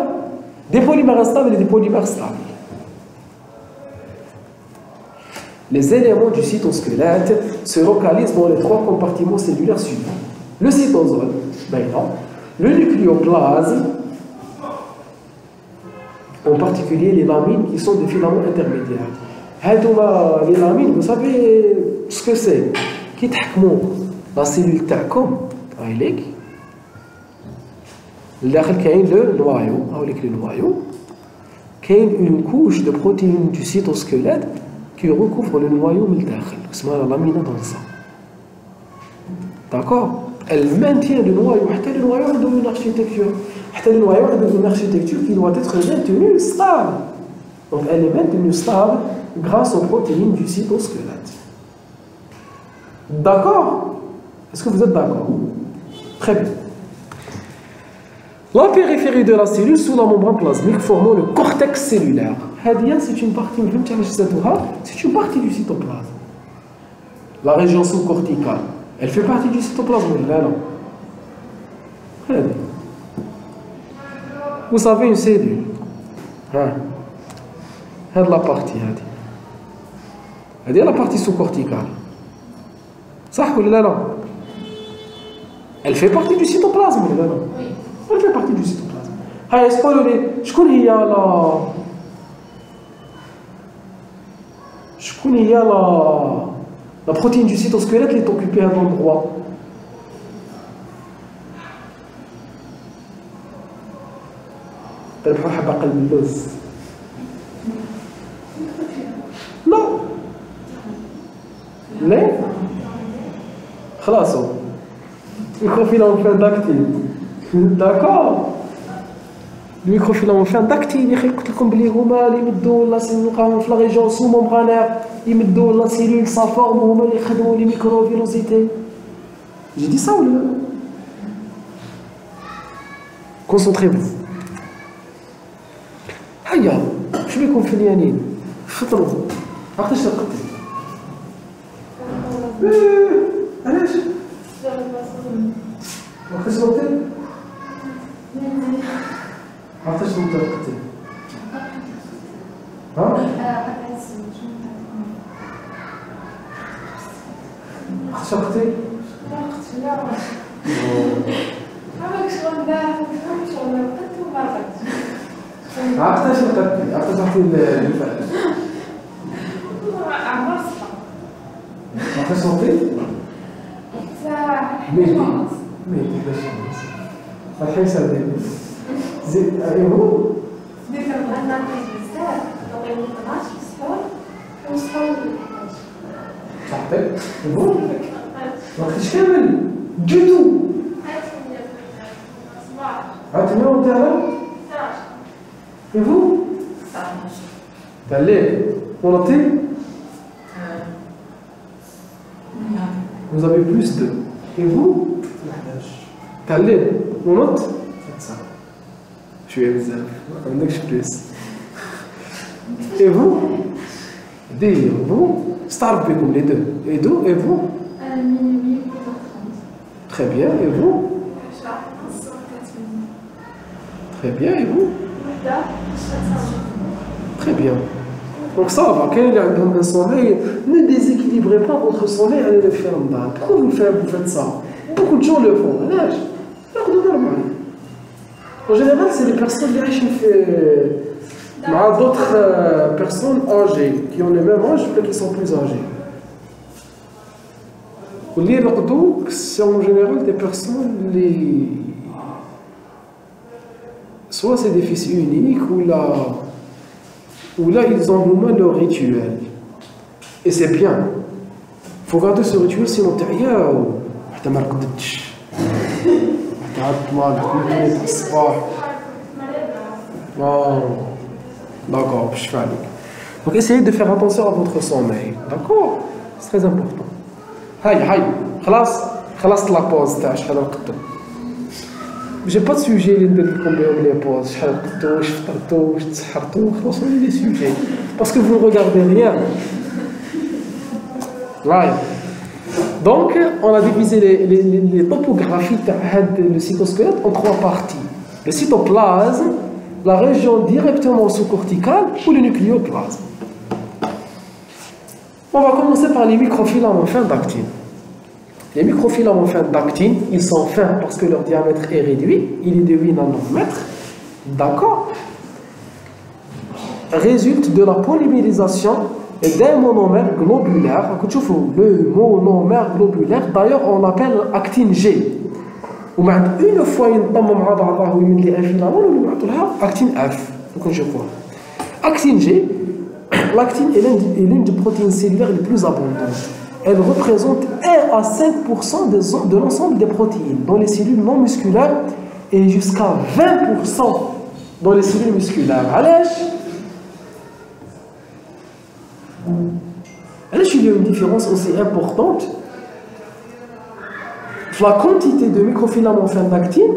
des polymères instables et des polymères stables. Les éléments du cytosquelette se localisent dans les 3 compartiments cellulaires suivants. Le cytosol, le nucléoplasme, en particulier les lamines qui sont des filaments intermédiaires. Les lamines, vous savez ce que c'est? Qui تحكموا la cellule تاعكم هايليك الداخل كاين le noyau هاوليك le noyau كاين une couche de protéines du cytosquelette qui recouvre le noyau من الداخل اسمها la lamina dans le sang. D'accord? Elle maintient le noyau حتى le noyau عنده une architecture حتى le noyau عنده une architecture qui doit être maintenue stable. Donc elle est maintenue stable grâce aux protéines du cytosquelette. D'accord? Est-ce que vous êtes d'accord? Très bien. La périphérie de la cellule sous la membrane plasmique formant le cortex cellulaire. C'est une partie, c'est une partie du cytoplasme. La région sous-corticale, elle fait partie du cytoplasme. Là, non. Vous savez une cellule. C'est la partie. C'est la partie sous-corticale. Ça, là. Elle fait partie du cytoplasme. Là, non. Oui. Elle fait partie du cytoplasme. La protéine du cytosquelette est occupée à un endroit. تربحوا حبة قلب اللوز. Non. ليه؟ خلاص microfilament fin dactyle. D'accord. الميكروفيلامون فان داكتيل يا اخي قلت لكم بلي هما اللي يمدوا لا نلقاهم في لا ريجون سو ممبرانير يمدوا لا سيلول سا فورم هما اللي يخدموا لي ميكروفيلوزيتي. جي دي سا ولا كونسونطريفو. هيا شو بيكون في اليانين فطروا عرفتي شنو قلتي؟ علاش؟ عرفتي شنو قلتي؟ عرفتي شنو قلتي؟ ها؟ عرفتي شنو قلتي؟ عرفتي شنو قلتي؟ عرفتي تعطي الفعل؟ عرفتي شنو قلتي؟ ميتي باش الحين سادين زيد ايوه انا نقيس بزاف نقيم 12 في السحور ونصحى صحتك ايوه ما خديتش كامل جدو عاد 100 وتاعنا ايوه تاع الليل ونطي vous avez plus de et vous تاع الليل ونط شويه بزاف ما عندكش بليس et vous دير vous ستارت بكم لي دو et دو et vous très bien et vous très bien et vous très bien donc ça va quand il y a un sommeil ne déséquilibrez pas votre sommeil allez le faire pourquoi vous faites ça beaucoup de gens le font علاش ياخذوا normal en général c'est les personnes qui عايشين في مع d'autres personnes âgées qui ont le même âge mais qui sont plus âgées واللي يرقدوا c'est en général des personnes les soit c'est des fils uniques ou là ils ont vraiment leur rituel et c'est bien faut garder ce rituel sinon t'as حتى ما رقدتش حتى عاد ما قلت الصباح d'accord بالشفا عليك donc essayez de faire attention à votre sommeil d'accord c'est très important هاي خلاص la pause تاع شحال رقدتوا j'ai pas de sujet اللي ندير لكم بهم لي بوز شحال رقدتوا واش فطرتوا واش تسحرتوا خلاص لي sujets parce que vous ne regardez rien live. Donc, on a divisé les topographies du cytosquelette en 3 parties. Le cytoplasme, la région directement sous-corticale ou le nucléoplasme. On va commencer par les microfilaments fins d'actine. Les microfilaments fins d'actine, ils sont fins parce que leur diamètre est réduit, il est de 8 nanomètres. D'accord? Résulte de la polymérisation et d'un monomère globulaire. Le monomère globulaire, d'ailleurs, on l'appelle actine G. Une fois il y a un filament, on a actine F. Donc, je vois. Actine G, l'actine est l'une des protéines cellulaires les plus abondantes. Elle représente 1 à 5% de l'ensemble des protéines dans les cellules non musculaires et jusqu'à 20% dans les cellules musculaires. Allez. Il y a une différence aussi importante la quantité de microfilaments fin d'actine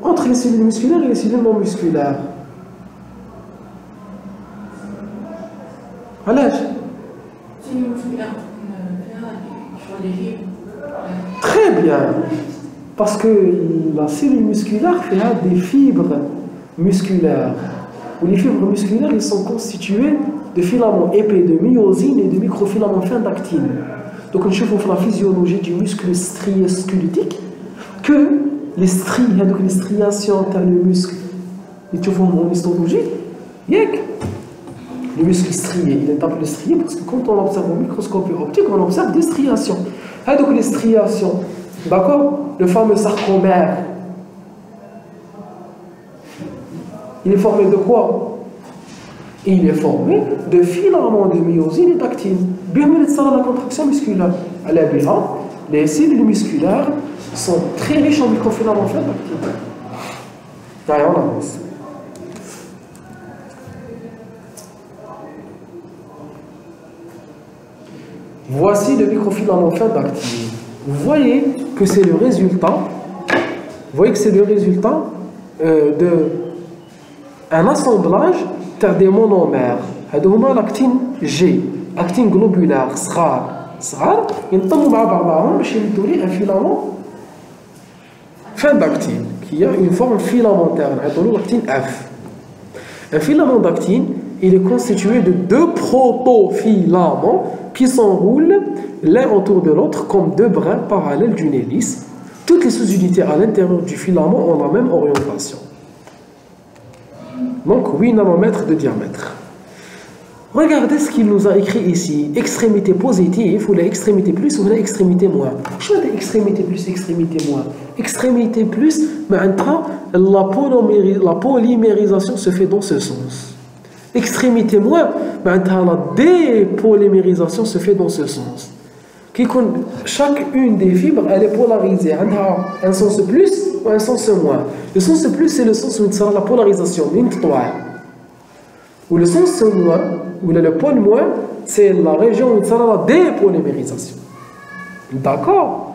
entre les cellules musculaires et les cellules non musculaires. علاش؟ Très bien. Parce que la cellule musculaire fait des fibres musculaires. Où les fibres musculaires ils sont constituées de filaments épais de myosine et de microfilaments fins d'actine. Donc, on voit dans la physiologie du muscle strié squelettique que les stries, donc les striations dans le muscle, et tu vois en histologie, le muscle strié, il est appelé strié parce que quand on observe au microscope optique, on observe des striations. Et donc, les striations, d'accord, le fameux sarcomère. il est formé de quoi? Il est formé de filaments de myosine et d'actine. Bien la contraction musculaire. À la BA, les cellules musculaires sont très riches en microfilaments d'actine. Allez, on avance. Voici le microfilament d'actine. Vous voyez que c'est le résultat. Vous voyez que c'est le résultat d'un assemblage des monomères. هذوما l'actine G, actine globulaire صغار ينضموا مع بعضهم باش يمدوا لي un filament fin d'actine qui a une forme filamentaire. نعطوا l'actine F. Un filament d'actine, il est constitué de deux protofilaments qui s'enroulent l'un autour de l'autre comme deux brins parallèles d'une hélice. Toutes les sous-unités à l'intérieur du filament ont la même orientation. Donc 8 nanomètres de diamètre. Regardez ce qu'il nous a écrit ici. Extrémité positive ou l'extrémité plus ou l'extrémité moins. Je veux dire extrémité plus, extrémité moins. Extrémité plus, la polymérisation se fait dans ce sens. Extrémité moins, la dépolymérisation se fait dans ce sens. Chacune des fibres, elle est polarisée. Elle a un sens plus ou un sens moins. Le sens plus, c'est le sens où il sera la polarisation. Ou le sens moins, ou le pôle moins, c'est la région où il sera la dépolymérisation. D'accord?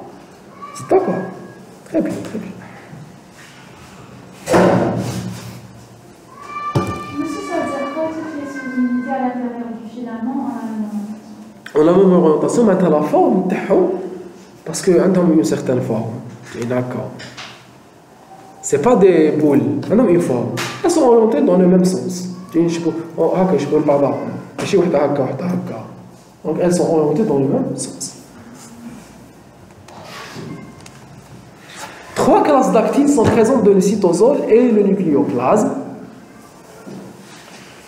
C'est d'accord? Très bien, très bien. Monsieur, ça veut dire quoi toutes les sous-unités à l'intérieur du filament on a la même orientation, mais à la forme, parce qu'elles ont une certaine forme. D'accord. Ce n'est pas des boules, elles ont une forme. Elles sont orientées dans le même sens. Donc elles sont orientées dans le même sens. 3 classes d'actines sont présentes dans le cytosol et le nucléoplasme.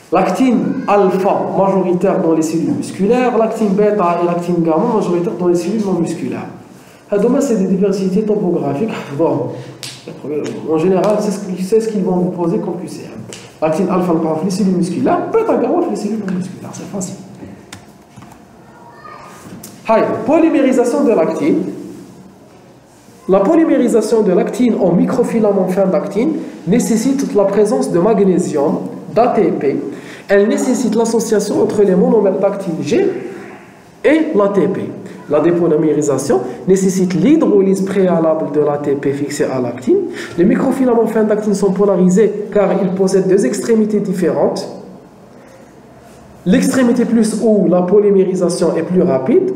L'actine alpha majoritaire dans les cellules musculaires, l'actine bêta et l'actine gamma majoritaire dans les cellules non musculaires. C'est des diversités topographiques. Bon, en général, c'est ce qu'ils vont vous poser comme QCM. L'actine alpha pour les cellules musculaires, bêta gamma pour les cellules non musculaires. C'est facile. Polymérisation de l'actine. La polymérisation de l'actine en microfilament fin d'actine nécessite la présence de magnésium, d'ATP. Elle nécessite l'association entre les monomères d'actine G et l'ATP. La dépolymérisation nécessite l'hydrolyse préalable de l'ATP fixé à l'actine. Les microfilaments fin d'actine sont polarisés car ils possèdent deux extrémités différentes. L'extrémité plus où la polymérisation est plus rapide,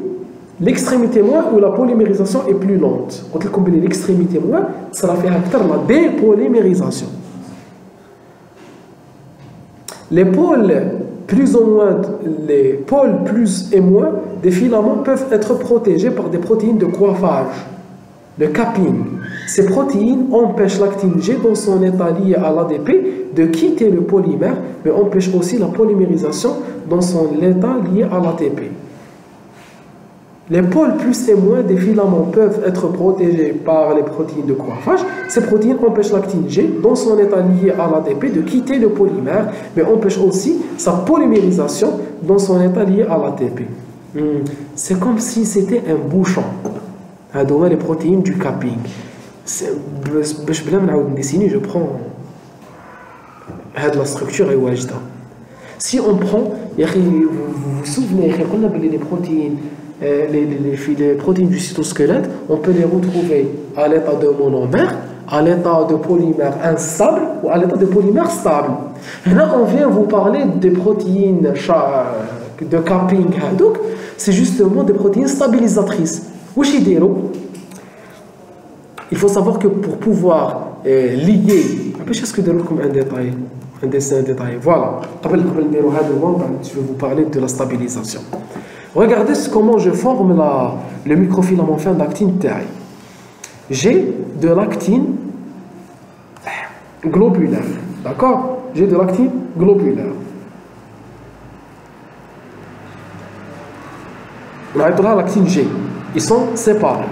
l'extrémité moins où la polymérisation est plus lente. Quand on combine l'extrémité moins, ça va faire la dépolymérisation. Les pôles plus et moins des filaments peuvent être protégés par des protéines de coiffage, le capping. Ces protéines empêchent l'actine G dans son état lié à l'ADP de quitter le polymère, mais empêchent aussi la polymérisation dans son état lié à l'ATP. Les pôles plus et moins des filaments peuvent être protégés par les protéines de coiffage. Ces protéines empêchent l'actine G, dans son état lié à l'ATP, de quitter le polymère, mais empêchent aussi sa polymérisation dans son état lié à l'ATP. C'est comme si c'était un bouchon. Les protéines du capping. Je prends la structure et si on prend, vous vous souvenez, on a les protéines. Les protéines du cytosquelette, on peut les retrouver à l'état de monomère, à l'état de polymère instable ou à l'état de polymère stable. Et là, on vient vous parler des protéines de capping. Donc, c'est justement des protéines stabilisatrices. Il faut savoir que pour pouvoir lier, je sais comme un détail, un dessin détaillé. Voilà. Je vais vous parler de la stabilisation. Regardez comment je forme le microfilament fin d'actine TI. J'ai de l'actine globulaire. D'accord? J'ai de l'actine globulaire. L'actine G. Ils sont séparés.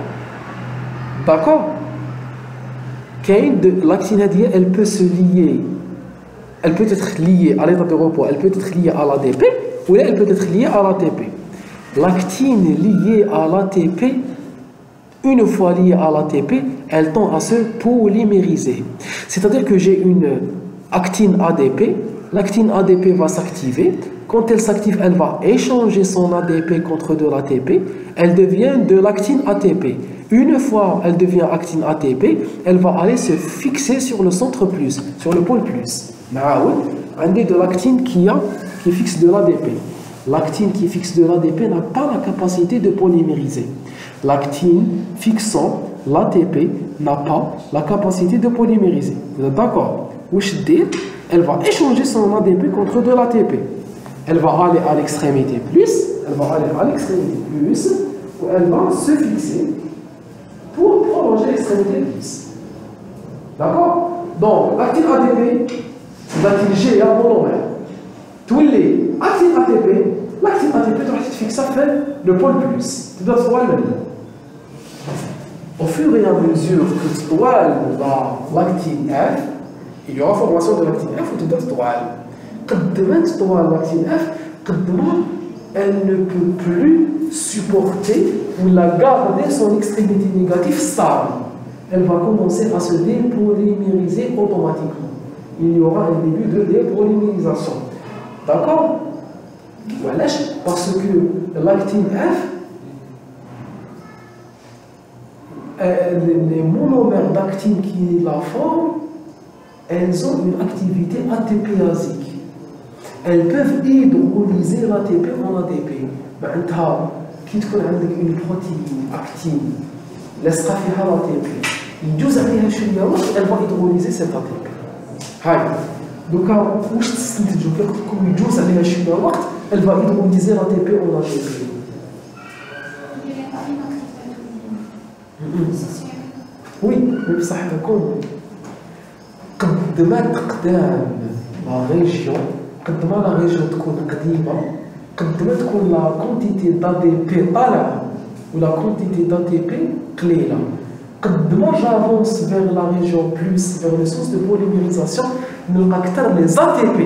D'accord? L'actine, elle peut se lier elle peut être liée à l'état de repos, elle peut être liée à l'ADP, ou elle peut être liée à l'ATP. L'actine liée à l'ATP, une fois liée à l'ATP, elle tend à se polymériser. C'est-à-dire que j'ai une actine ADP, l'actine ADP va s'activer. Quand elle s'active, elle va échanger son ADP contre de l'ATP, elle devient de l'actine ATP. Une fois elle devient actine ATP, elle va aller se fixer sur le centre plus, sur le pôle plus. On est de l'actine qui fixe de l'ADP. L'actine qui fixe de l'ADP n'a pas la capacité de polymériser. L'actine fixant l'ATP n'a pas la capacité de polymériser. Vous êtes d'accord? Elle va échanger son ADP contre de l'ATP. Elle va aller à l'extrémité plus, où elle va se fixer pour prolonger l'extrémité plus. D'accord? Donc, l'actine ADP, l'actine G à monomère. Tous les actines ATP, l'actine ATP doit être fixée à le pôle plus. Tu dois trouver le même. Au fur et à mesure que tu dois l'actine F, il y aura formation de l'actine F ou tu dois trouver. Quand l'actine F, elle ne peut plus supporter ou la garder son extrémité négative stable. Elle va commencer à se dépolymériser automatiquement. Il y aura un début de dépolymérisation. D'accord? Voilà, parce que l'actine F, les monomères d'actine qui la forment, elles ont une activité ATPasique. Elles peuvent hydrolyser l'ATP en ADP. معناتها كي تكون عندك une protéine actine لاصقه فيها l'ATP يجوز عليها شويه وقت elle va hydrolyser cet ATP. هاي دوكا واش تستنتجوا كي قلت لكم يجوز عليها شويه وقت elle va hydrolyser l'ATP en ATP. Oui, mais بصح تكون قد ما تقدام لا ريجيون قد ما لا ريجيون تكون قديمه قد ما تكون لا كونتيتي d'ADP طالعه ولا كونتيتي d'ATP قليله. قد ما جافونس vers la région plus vers le sens de polymérisation نلقى اكثر les ATP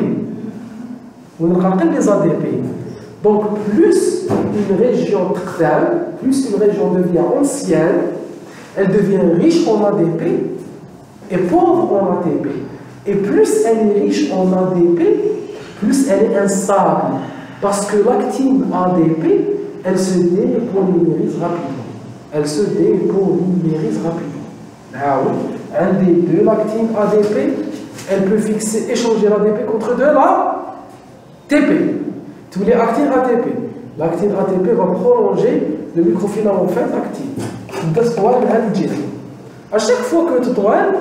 ونلقى اقل les ADP. Donc plus une région تقدام, plus une région devient ancienne, elle devient riche en ADP et pauvre en ATP. Et plus elle est riche en ADP, plus elle est instable. Parce que l'actine ADP, elle se dépolymérise rapidement. Elle se dépolymérise rapidement. Ah oui, un des deux, l'actine ADP, elle peut échanger l'ADP contre de la TP. Tous les actines ATP. L'actine ATP va prolonger le microfilament fait actine. À chaque fois que tu toiles,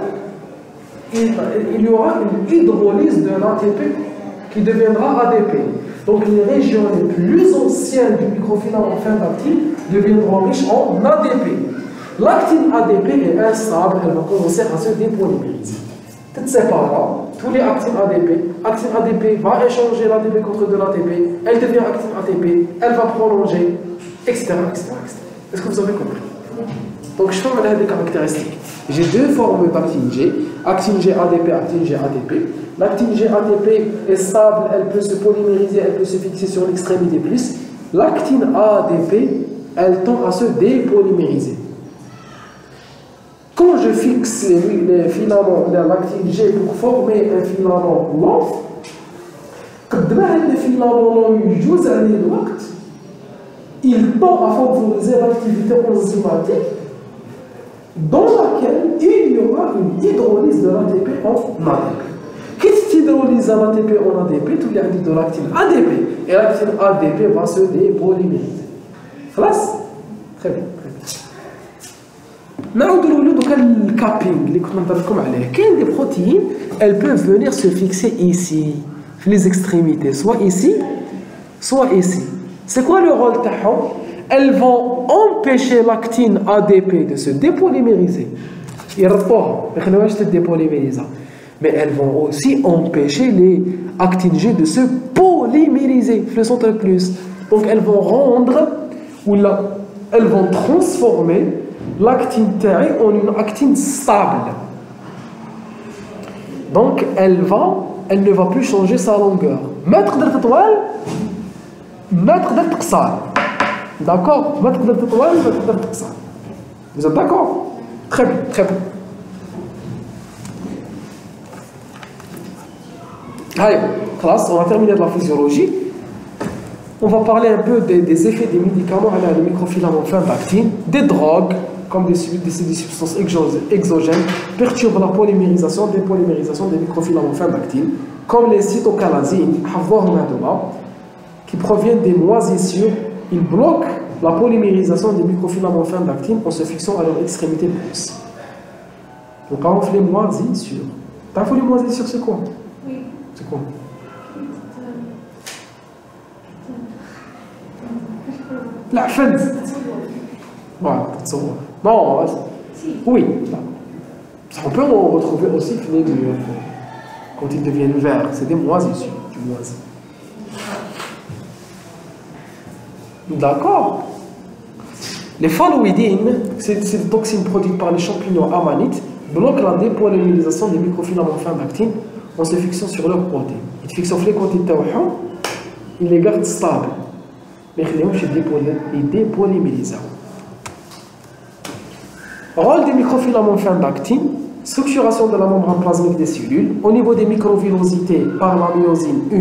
il y aura une hydrolyse de l'ATP qui deviendra ADP. Donc les régions les plus anciennes du microfilament fin d'actine deviendront riches en ADP. L'actine ADP est instable, elle va commencer à se dépolymériser. Tu te sépares, tous les actines ADP. Actine ADP va échanger l'ADP contre de l'ATP, elle devient actine ATP, elle va prolonger, etc. Est-ce que vous avez compris? Donc je fais des caractéristiques. J'ai deux formes d'actine G, actine G ADP, actine G ADP. L'actine G ADP est stable, elle peut se polymériser, elle peut se fixer sur l'extrémité plus. L'actine ADP, elle tend à se dépolymériser. Quand je fixe les filaments de l'actine G pour former un filament long, قد ما هاد الفيلامون لون يجوز عليه الوقت, il tend à favoriser l'activité enzymatique dans laquelle il y aura une hydrolyse de l'ATP en ADP. Qui hydrolyse l'ATP en ADP, tout le monde de l'actine ADP. Et l'actine ADP va se dépolymériser. Classe? Très bien. نعودوا له دوكا الكابينغ اللي كنا نهضر لكم عليه. كاين دي بروتيين elles peuvent venir se fixer ici في les extrémités, soit ici soit ici. C'est quoi le rôle تاعهم? Elles vont empêcher l'actine ADP de se dépolymériser. يربطوها ما يخلوهاش تديبوليميريزا. Mais elles vont aussi empêcher les actines G de se polymériser في le centre plus. Donc elles vont rendre ou là elles vont transformer l'actine TRI en une actine stable. Donc elle elle ne va plus changer sa longueur. Mètre de tatouage, mètre de tqsar. D'accord? Mètre de tatouage, mètre de tqsar. Vous êtes d'accord? Très bien, très bien. Allez, classe, on a terminé de la physiologie. On va parler un peu des effets des médicaments à les microfilaments fin d'actine, des drogues, comme des substances exogènes, perturbent la polymérisation des microfilaments fin d'actine, comme les cytocalasines, qui proviennent des moisissures. Ils bloquent la polymérisation des microfilaments fin d'actine en se fixant à leur extrémité pouce. Donc, quand on fait les moisissures, t'as fait les moisissures, c'est quoi? Oui. C'est quoi? La fin. Voilà, non, oui. On peut en retrouver aussi les murs quand ils deviennent verts. C'est des moisissures, du moisi. D'accord. Les phalloïdines, c'est des toxines produites par les champignons amanites, bloquent la dépolymérisation des microfilaments fin d'actine en se fixant sur leur côté. Ils te fixent les côtés de ils les gardent stables. Mais ils dépolymérisent. Rôle des microfilaments fin d'actine, structuration de la membrane plasmique des cellules, au niveau des microvillosités par la myosine 1,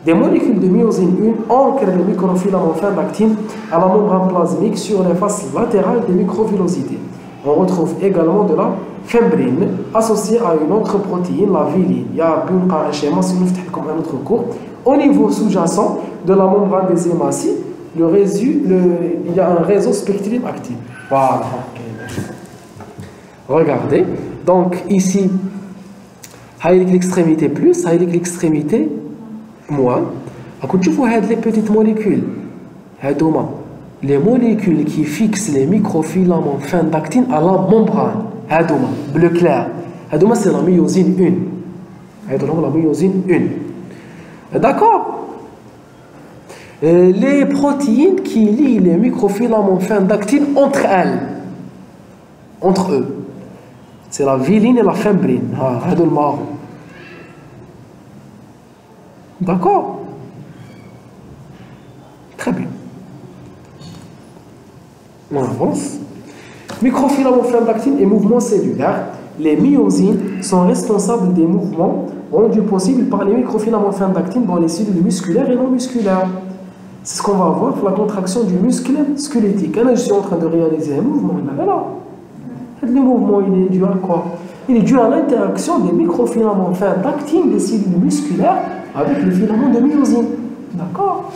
des molécules de myosine 1 ancrent les microfilaments fin d'actine à la membrane plasmique sur les faces latérales des microvillosités. On retrouve également de la fimbrine associée à une autre protéine, la viline. Il y a un schéma, si nous faisons comme un autre cours. Au niveau sous-jacent de la membrane des hématies, il y a un réseau spectrin actif. Voilà. Regardez. Donc ici, l'extrémité plus, l'extrémité moins. Vous voyez les petites molécules. Les molécules qui fixent les microfilaments fin d'actine à la membrane. Bleu clair. C'est la myosine 1. La myosine 1. D'accord? Les protéines qui lient les microfilaments fin d'actine entre elles. Entre eux. C'est la viline et la fimbrine. D'accord? Très bien. On avance. Microfilaments fin d'actine et mouvements cellulaires. Les myosines sont responsables des mouvements rendus possibles par les microfilaments fin d'actine dans les cellules musculaires et non musculaires. C'est ce qu'on va voir pour la contraction du muscle squelettique. Là, je suis en train de réaliser un mouvement. Là. Le mouvement, il est dû à quoi? Il est dû à l'interaction des microfilaments fin d'actine des cellules musculaires avec les filaments de myosine. D'accord?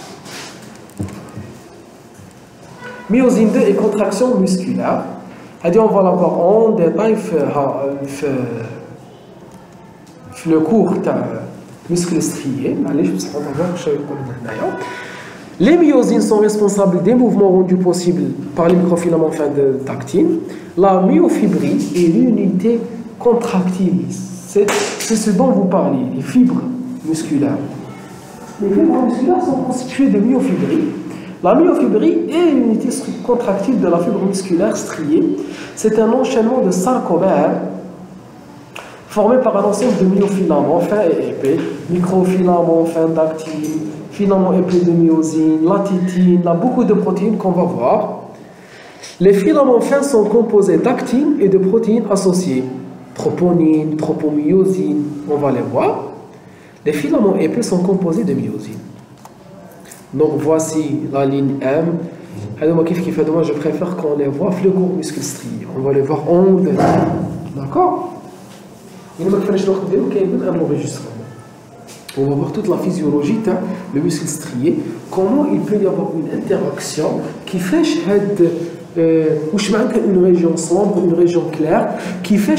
Myosine 2 et contraction musculaire. On va la voir en détail le cours de muscle strié. Les myosines sont responsables des mouvements rendus possibles par les microfilaments fin d'actine. La myofibrie est l'unité contractile. C'est ce dont vous parlez, les fibres musculaires. Les fibres musculaires sont constituées de myofibrie. La myofibrie est l'unité contractile de la fibre musculaire striée. C'est un enchaînement de sarcomères formé par un ensemble de myofilaments fins et épais, microfilaments fin d'actine, filaments épais de myosine, la titine, il y a beaucoup de protéines qu'on va voir. Les filaments fins sont composés d'actine et de protéines associées, troponine, tropomyosine, on va les voir. Les filaments épais sont composés de myosine. Donc voici la ligne M. Je préfère qu'on les voit le cours muscle strié. On va les voir en détail. D'accord? On va voir toute la physiologie le muscle strié. Comment il peut y avoir une interaction qui fait une région sombre, une région claire, qui fait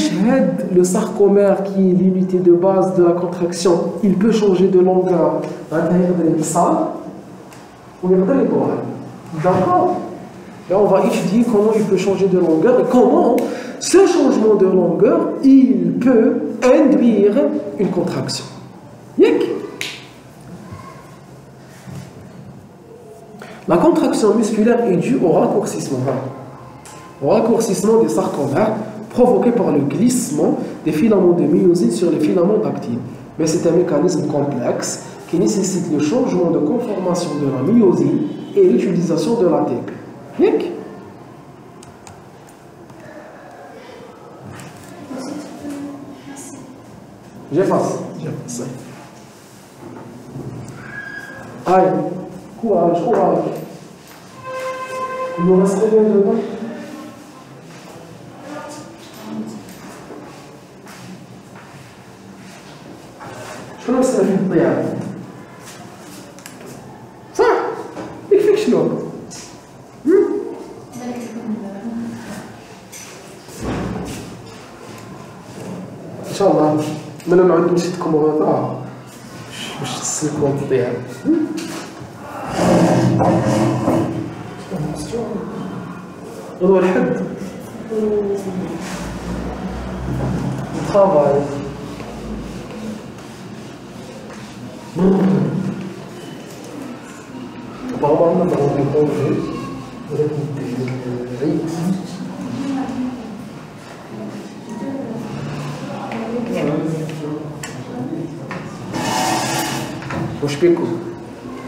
le sarcomère qui est l'unité de base de la contraction. Il peut changer de longueur à l'intérieur de l'épicale. D'accord? Là, on va étudier comment il peut changer de longueur et comment ce changement de longueur, il peut induire une contraction. Yek. La contraction musculaire est due au raccourcissement des sarcomères provoqué par le glissement des filaments de myosine sur les filaments d'actine. Mais c'est un mécanisme complexe qui nécessite le changement de conformation de la myosine et l'utilisation de l'ATP. Nick. J'efface. Allez, courage. Il nous reste combien de temps? شنو السبب في الضياع؟ صح؟ يكفيك شنو؟ إن شاء الله من نعود نشدكم غدا باش تسلكوا الضياع. غدوة الحد travail. Apparemment, on a des congés, وش بيكم؟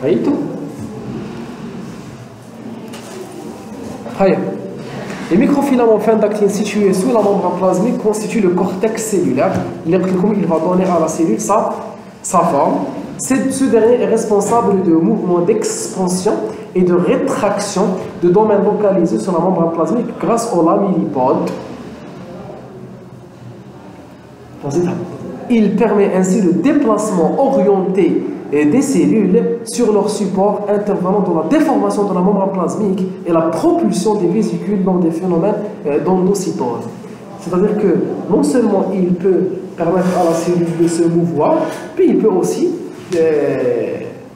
عيتوا؟ طيب. Les microfilaments fin d'actine situés sous la membrane plasmique constituent le cortex cellulaire. Il va donner à la cellule sa forme. Ce dernier est responsable de mouvements d'expansion et de rétraction de domaines localisés sur la membrane plasmique grâce aux lamellipode. Il permet ainsi le déplacement orienté des cellules sur leur support, intervenant dans la déformation de la membrane plasmique et la propulsion des vésicules dans des phénomènes d'endocytose. C'est-à-dire que non seulement il peut permettre à la cellule de se mouvoir, puis il peut aussi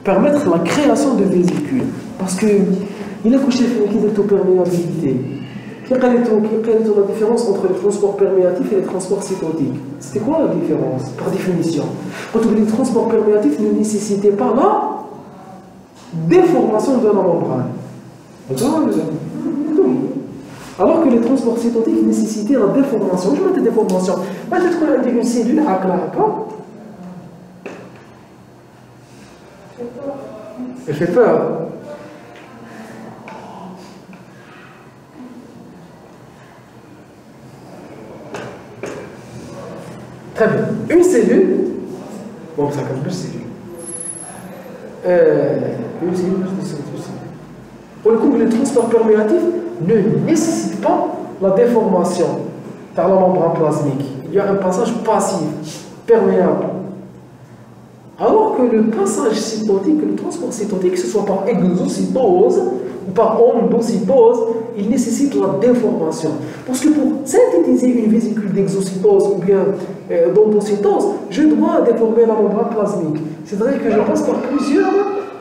permettre la création de vésicules. Parce que il a couché une perméabilité. Quelle est la différence entre les transports perméatifs et les transports cytotiques? C'était quoi la différence, par définition? Quand les transports perméatifs ne nécessitaient pas la déformation de la membrane. Alors que les transports cytotiques nécessitaient la déformation. Je mets des déformations. Peut-être qu'on a une cellule à claquer. Elle fait peur. Très bien. Une cellule, bon, ça compte plus cellule. Une cellule, plus de cellules. Pour le coup, les transports perméatifs ne nécessitent pas la déformation par la membrane plasmique. Il y a un passage passif, perméable. Alors que le passage cytotique, le transport cytotique, que ce soit par exocytose ou par endocytose, il nécessite la déformation. Parce que pour synthétiser une vésicule d'exocytose ou bien d'endocytose, je dois déformer la membrane plasmique. C'est-à-dire que je passe par plusieurs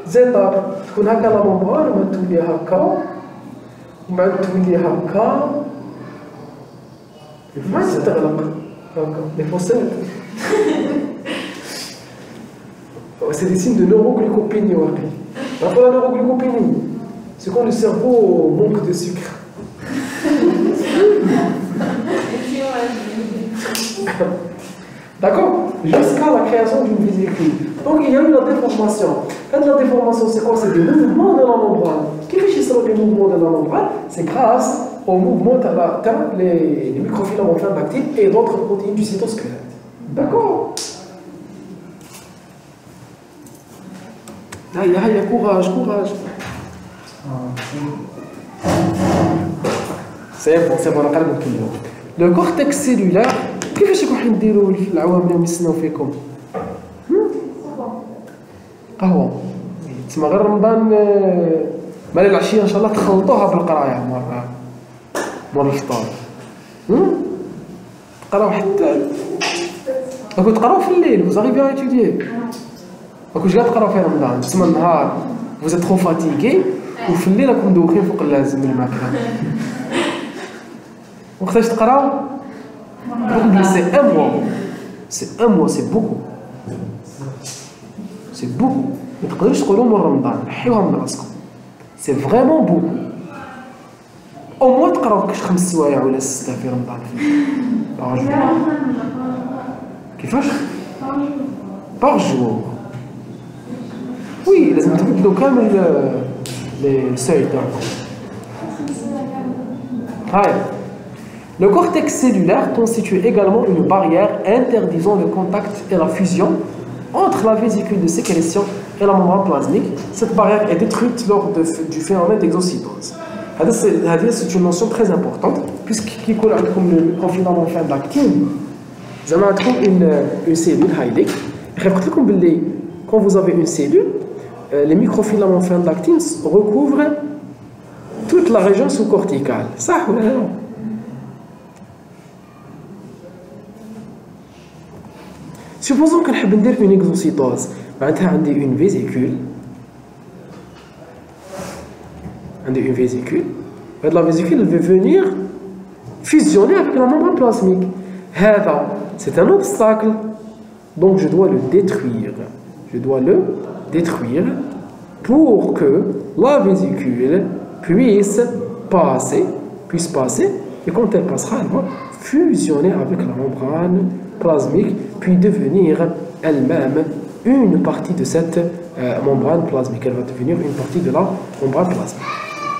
étapes. On a la membrane, on les fossettes. C'est des signes de neuroglycopénie. Après la neuroglycopénie, c'est quand le cerveau manque de sucre. D'accord? Jusqu'à la création d'une vésicule. Donc il y a eu la déformation. Quand la déformation, c'est quoi? C'est des mouvements de la membrane. Qu'est-ce que sont les mouvements de la membrane? C'est grâce aux mouvements de les microfilaments fin d'actine et d'autres protéines du cytosquelette. D'accord? Aïe, courage. C'est bon, on a le cortex cellulaire, كيفاش يكون حنديروا في العوامل اللي نستناو فيكم؟ قهوة. تسمى غير رمضان مال العشية إن شاء الله تخلطوها بالقراية مور الفطور. تقراو حتى راكم تقراو في الليل، vous arrivez à étudier. راكوش كاع تقراو في رمضان، تسمى النهار vous êtes trop fatigué وفي الليل راكم مدوخين فوق اللازم من الماكلة. وقتاش تقراو؟ C'est un mois, c'est beaucoup. C'est beaucoup. ما تقدروش تقولوا من رمضان نحيوها من راسكم. C'est vraiment beaucoup. Au moins تقراو كاش 5 سوايع ولا 6 في رمضان. كيفاش؟ par jour. Oui, لازم تبدلوا كامل السeuil تاعكم. هاي. Le cortex cellulaire constitue également une barrière interdisant le contact et la fusion entre la vésicule de sécrétion et la membrane plasmique. Cette barrière est détruite lors du phénomène d'exocytose. C'est une notion très importante, puisqu'il y a le microfilament fin d'actine. Vous avez une cellule, quand vous avez une cellule, les microfilaments fin d'actine recouvrent toute la région sous-corticale. Ça, non? Supposons que je veux une exocytose. J'ai une vésicule. Une vésicule. La vésicule va venir fusionner avec la membrane plasmique. C'est un obstacle. Donc je dois le détruire. Je dois le détruire pour que la vésicule puisse passer. Et quand elle passera, elle va fusionner avec la membrane plasmique, puis devenir elle-même une partie de cette membrane plasmique. Elle va devenir une partie de la membrane plasmique.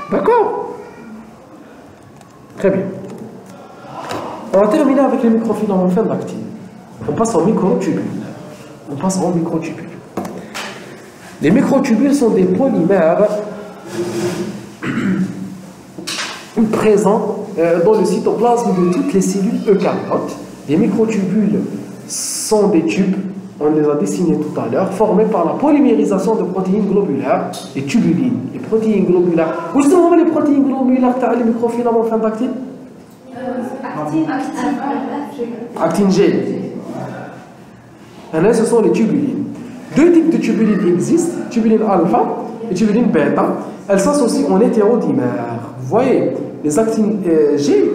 D'accord? Très bien. On va terminer avec les microfilaments fin d'actine. On passe aux microtubules. Les microtubules sont des polymères présents dans le cytoplasme de toutes les cellules eucaryotes. Les microtubules sont des tubes, on les a dessinés tout à l'heure, formés par la polymérisation de protéines globulaires et tubulines. Les protéines globulaires. Où sont les protéines globulaires dans les microfilaments fin d'actine? Actine G. Et là, ce sont les tubulines. Deux types de tubulines existent, tubuline alpha et tubuline bêta. Elles s'associent en hétérodimères. Vous voyez, les actines G,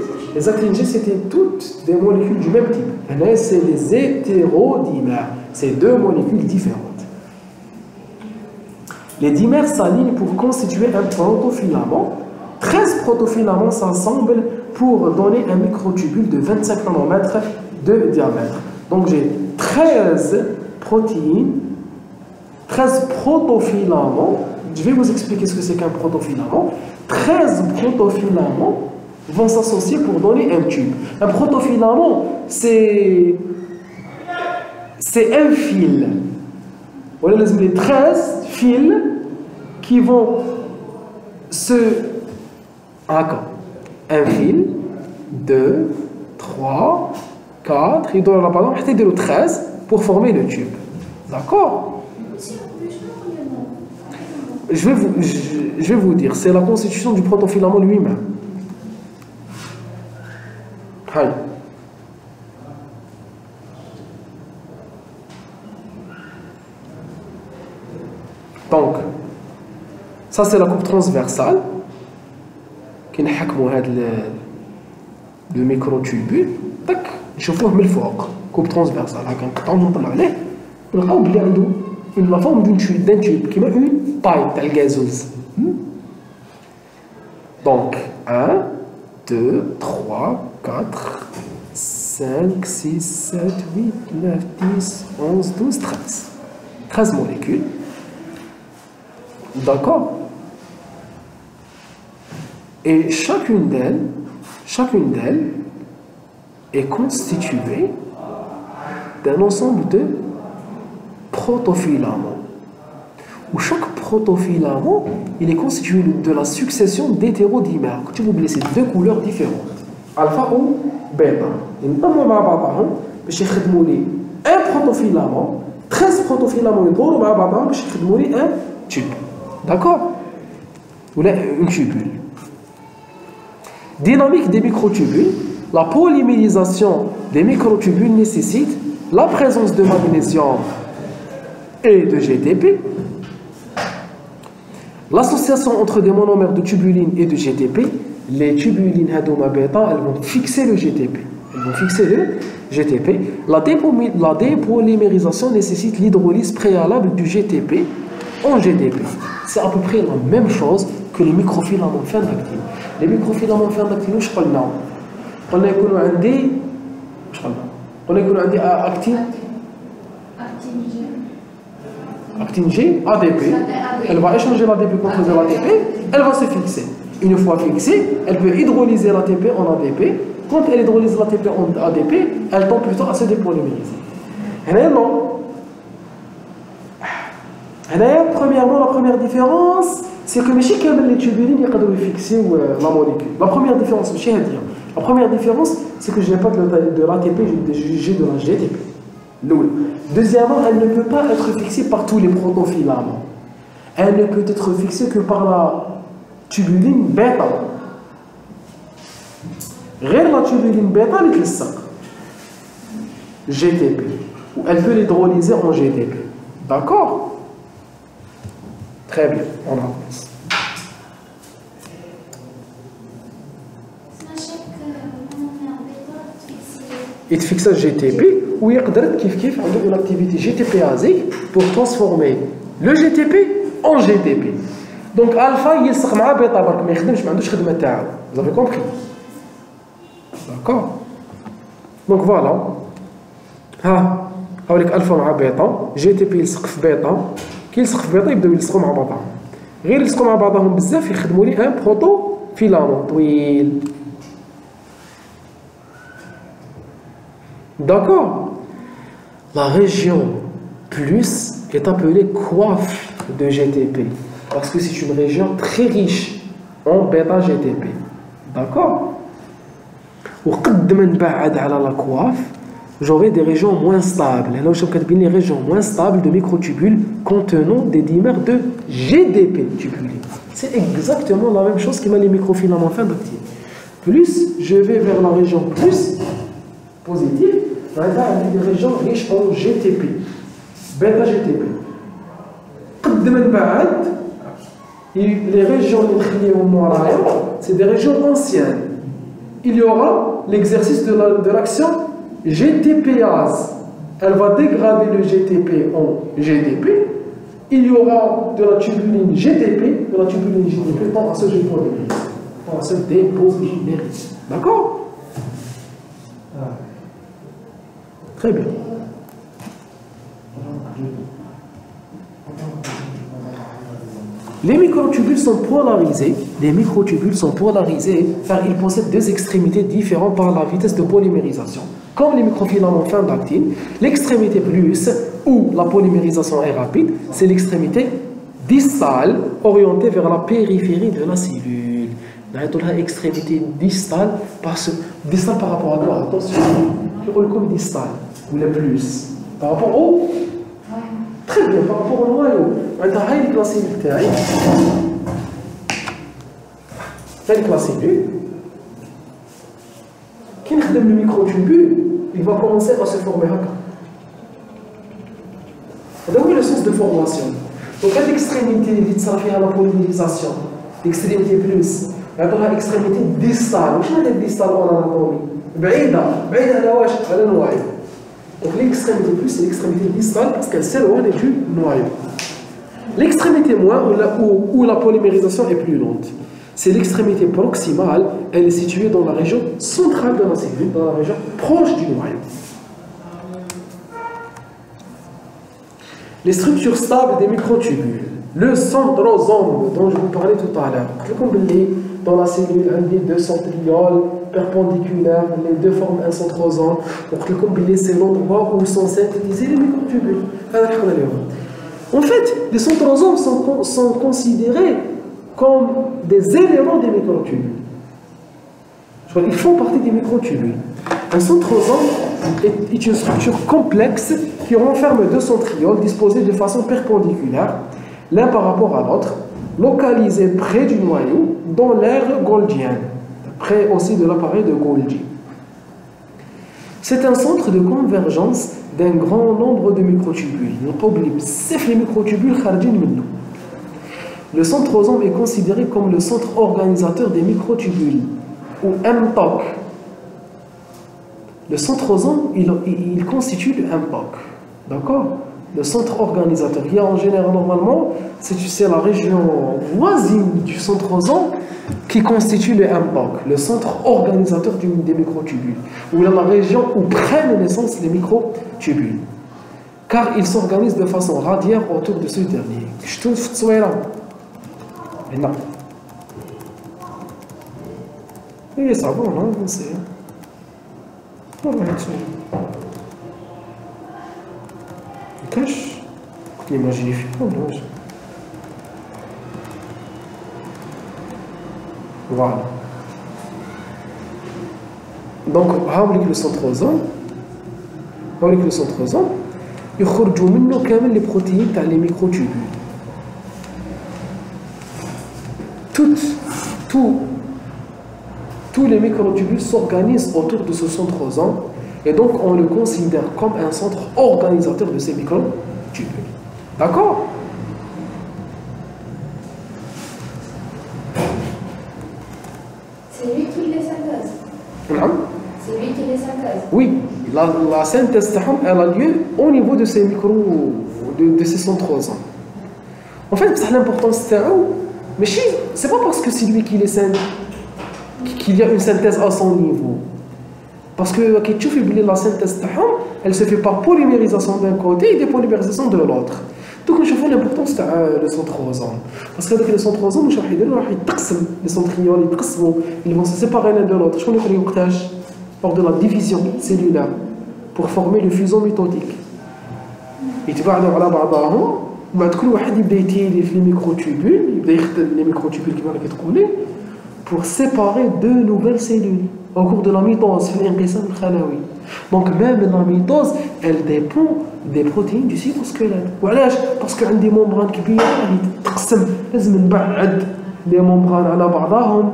c'était toutes des molécules du même type. Et là, c'est les hétérodimères. C'est deux molécules différentes. Les dimères s'alignent pour constituer un protofilament. 13 protofilaments s'assemblent pour donner un microtubule de 25 nanomètres de diamètre. Donc j'ai 13 protéines, 13 protofilaments. Je vais vous expliquer ce que c'est qu'un protofilament. 13 protofilaments vont s'associer pour donner un tube. Un protofilament, c'est un fil. Voilà les 13 fils qui vont se... D'accord. Un fil, 2, 3, 4, il doit y avoir 13 pour former le tube. D'accord? Je vais vous dire, c'est la constitution du protofilament lui-même. Hi. Donc, ça c'est la coupe transversale qui نحكموا هذا الميكروتوبول طك نشوفوه من الفوق coupe transversale هكا نقطعوه ونطلعوا عليه ونلقاو بلي عنده la forme d'un tube كيما une paille تاع الغازوز. Donc 1 2 3 4 5 6 7 8 9 10 11 12 13 molécules. D'accord? Et chacune d'elles est constituée d'un ensemble de protofilaments. Où chaque protofilament, il est constitué de la succession d'hétérodimères. Tu vous oubliez, c'est deux couleurs différentes. Alpha ou bêta. Ils ne peuvent pas un protofilament, 13 protofilaments, ils un tube. D'accord? Ou là, une tubule. Dynamique des microtubules. La polymérisation des microtubules nécessite la présence de magnésium et de GTP. L'association entre des monomères de tubulines et de GTP, les tubulines hadoma bêta, elles vont fixer le GTP. La dépolymérisation nécessite l'hydrolyse préalable du GTP en GTP. C'est à peu près la même chose que les microfilaments fin d'actine. Les microfilaments fin d'actine, je parle là. On a actine. Actine G. actine G, ADP. Elle va échanger l'ADP contre de l'ATP, elle va se fixer. Une fois fixée, elle peut hydrolyser l'ATP en ADP. Quand elle hydrolyse l'ATP en ADP, elle tend plutôt à se dépolymériser. Et non. Premièrement, la première différence, c'est que les tubulines peuvent fixer la molécule. La première différence, la première différence, c'est que je n'ai pas de l'ATP, j'ai de la GTP. Deuxièmement, elle ne peut pas être fixée par tous les protofilaments. Elle ne peut être fixée que par la tubuline bêta. Rien la tubuline bêta, elle est GTP. Elle peut l'hydrolyser en GTP. D'accord? Très bien, on avance. Il fixe GTP ou il peut avoir une activité GTPase pour transformer le GTP en GTP. Donc alpha il se met bêta mais il ne fait pas. Vous avez compris? D'accord? Donc voilà. avec الفا مع بيتا جي تي بي يلصق في بيتا كي يلصق في بيتا يبداو يلصقوا مع بعضهم غير يلصقوا مع بعضهم بزاف يخدموا لي ان بروتو فيلامون طويل d'accord la région plus est appelée coiffe de GTP parce que c'est une région très riche en bêta GTP d'accord وقد ما نبعد على la coiffe j'aurai des régions moins stables. Là, je vais les régions moins stables de microtubules contenant des dimères de GDP tubulés. C'est exactement la même chose qui m'a les microfilaments fin d'active. Plus je vais vers la région plus positive, là, il y a des régions riches en GTP, bêta GTP. Les régions c'est des régions anciennes. Il y aura l'exercice de l'action GTPase, elle va dégrader le GTP en GDP. Il y aura de la tubuline GTP, de la tubuline GTP tend à se dépolymériser, tend à se dépolymériser. D'accord? Très bien. Les microtubules sont polarisés. Les microtubules sont polarisés car ils possèdent deux extrémités différentes par la vitesse de polymérisation. Comme les microfilaments fin d'actine, l'extrémité plus où la polymérisation est rapide, c'est l'extrémité distale orientée vers la périphérie de la cellule. L'extrémité distale par rapport à quoi? Attention, je roule comme distale ou le plus par rapport au. Très bien, par rapport au noyau. Maintenant, il est classé le terrain. Il est classé nu. Qui n'a le microtubule, il va commencer à se former. Donc, le sens de formation. Donc, à l'extrémité, il s'en fait à la polymérisation. L'extrémité plus. Maintenant, l'extrémité distale. Qu'est-ce que c'est distale en anatomie? Baïda à la noyau. Donc l'extrémité plus, c'est l'extrémité distale parce qu'elle s'éloigne du noyau. L'extrémité moins, où la polymérisation est plus lente, c'est l'extrémité proximale. Elle est située dans la région centrale de la cellule, dans la région proche du noyau. Les structures stables des microtubules. Le centrosome dont je vous parlais tout à l'heure. Dans la cellule, il y a deux centrioles perpendiculaires, les deux forment un centrosome. Donc, le combiner, c'est l'endroit où sont synthétisés les microtubules. En fait, les centrosomes sont considérés comme des éléments des microtubules. Ils font partie des microtubules. Un centrosome est une structure complexe qui renferme deux centrioles disposés de façon perpendiculaire, l'un par rapport à l'autre, localisé près du noyau dans l'aire golgienne, près aussi de l'appareil de Golgi. C'est un centre de convergence d'un grand nombre de microtubules. Les microtubules. Le centrosome est considéré comme le centre organisateur des microtubules, ou MTOC. Le centrosome, il constitue le MTOC. D'accord? Le centre organisateur. Il y a en général, normalement, c'est la région voisine du centrosome qui constitue le MTOC, le centre organisateur des microtubules, ou la région où prennent naissance les microtubules. car il s'organise de façon radiaire autour de ce dernier. Je trouve non. Et ça va, non, c'est. Cache. L'image est finie. Voilà. Donc, هاوليك لو سنتروزوم يخرجوا منه كامل لي بروتيين تاع لي ميكروتوبول. Tous les microtubules s'organisent autour de ce centrosome et donc on le considère comme un centre organisateur de ces microtubules. D'accord? C'est lui qui les synthèse. Non? C'est lui qui les synthèse. Oui, la synthèse elle a lieu au niveau de ces de ces centrosomes. En fait, l'importance c'est pas parce que c'est lui qui les synthèse qu'il y a une synthèse à son niveau. Parce que la synthèse elle se fait par polymérisation d'un côté et dépolymérisation de l'autre. Donc nous avons l'importance du centrosome. Parce que les centrosomes, les centrioles, ils vont se séparer l'un de l'autre. Lors de la division cellulaire pour former le fuseau mitotique. يتباعدوا على بعضهم بعد كل واحد يبدا يتيلي في لي ميكروتوبول يبدا يخدم لي ميكروتوبول كما راكي تقولي pour séparer deux nouvelles cellules au cours de la mitose في الانقسام الخلوي. Donc même la mitose elle dépend des protéines du cytosquelette. وعلاش؟ parce que عندي ممبران كبيره تقسم لازم نبعد لي ممبران على بعضهم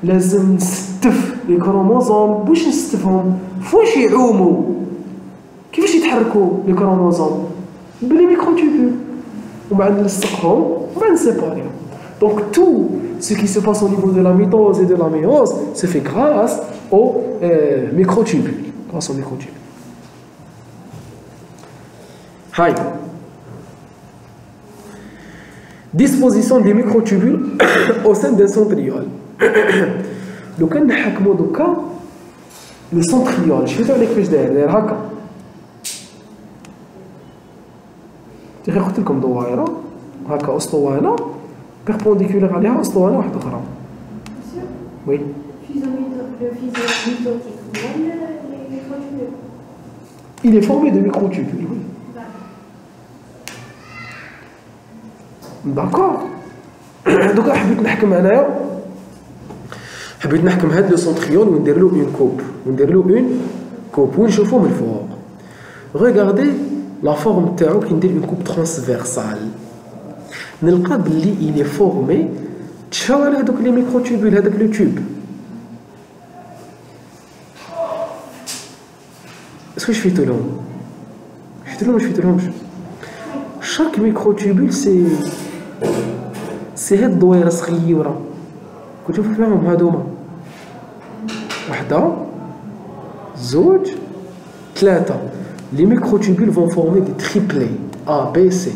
لازم نستف لي كروموزوم باش نستفهم فواش يعوموا كيفاش يتحركوا لي كروموزوم بلي ميكروتوبول وبعد نلصقهم وبعد نسيباريهم. Donc tout ce qui se passe au niveau de la mitose et de la méiose se fait grâce aux microtubules. Grâce aux microtubules. Hi. Disposition des microtubules au sein d'un centriole. لو كان نحكموا دوكا لو سنتريول شفتوا عليك كيفاش داير هكا غير قلت لكم دوائره هكا اسطوانه بيربونديكولار عليها اسطوانه واحده اخرى. وي il est formé de microtubules. Oui. D'accord. دوكا حبيت نحكم انايا حبيت نحكم هاد لو سنتريول وندير له اون كوب ونشوفو من الفوق. Regardez la forme تاعو كي ندير اون كوب ترانسفيرسال نلقى بلي il est formé تشاو على هذوك لي ميكروتوبول هذاك لو تيوب. اسكو شفيتو لهم؟ ما شفيتولهمش؟ شاك ميكروتوبول سي هاد الدويره صغيره كنتو فاهمهم هادوما وحده زوج ثلاثه. Les microtubules vont former des triplés A, B, C.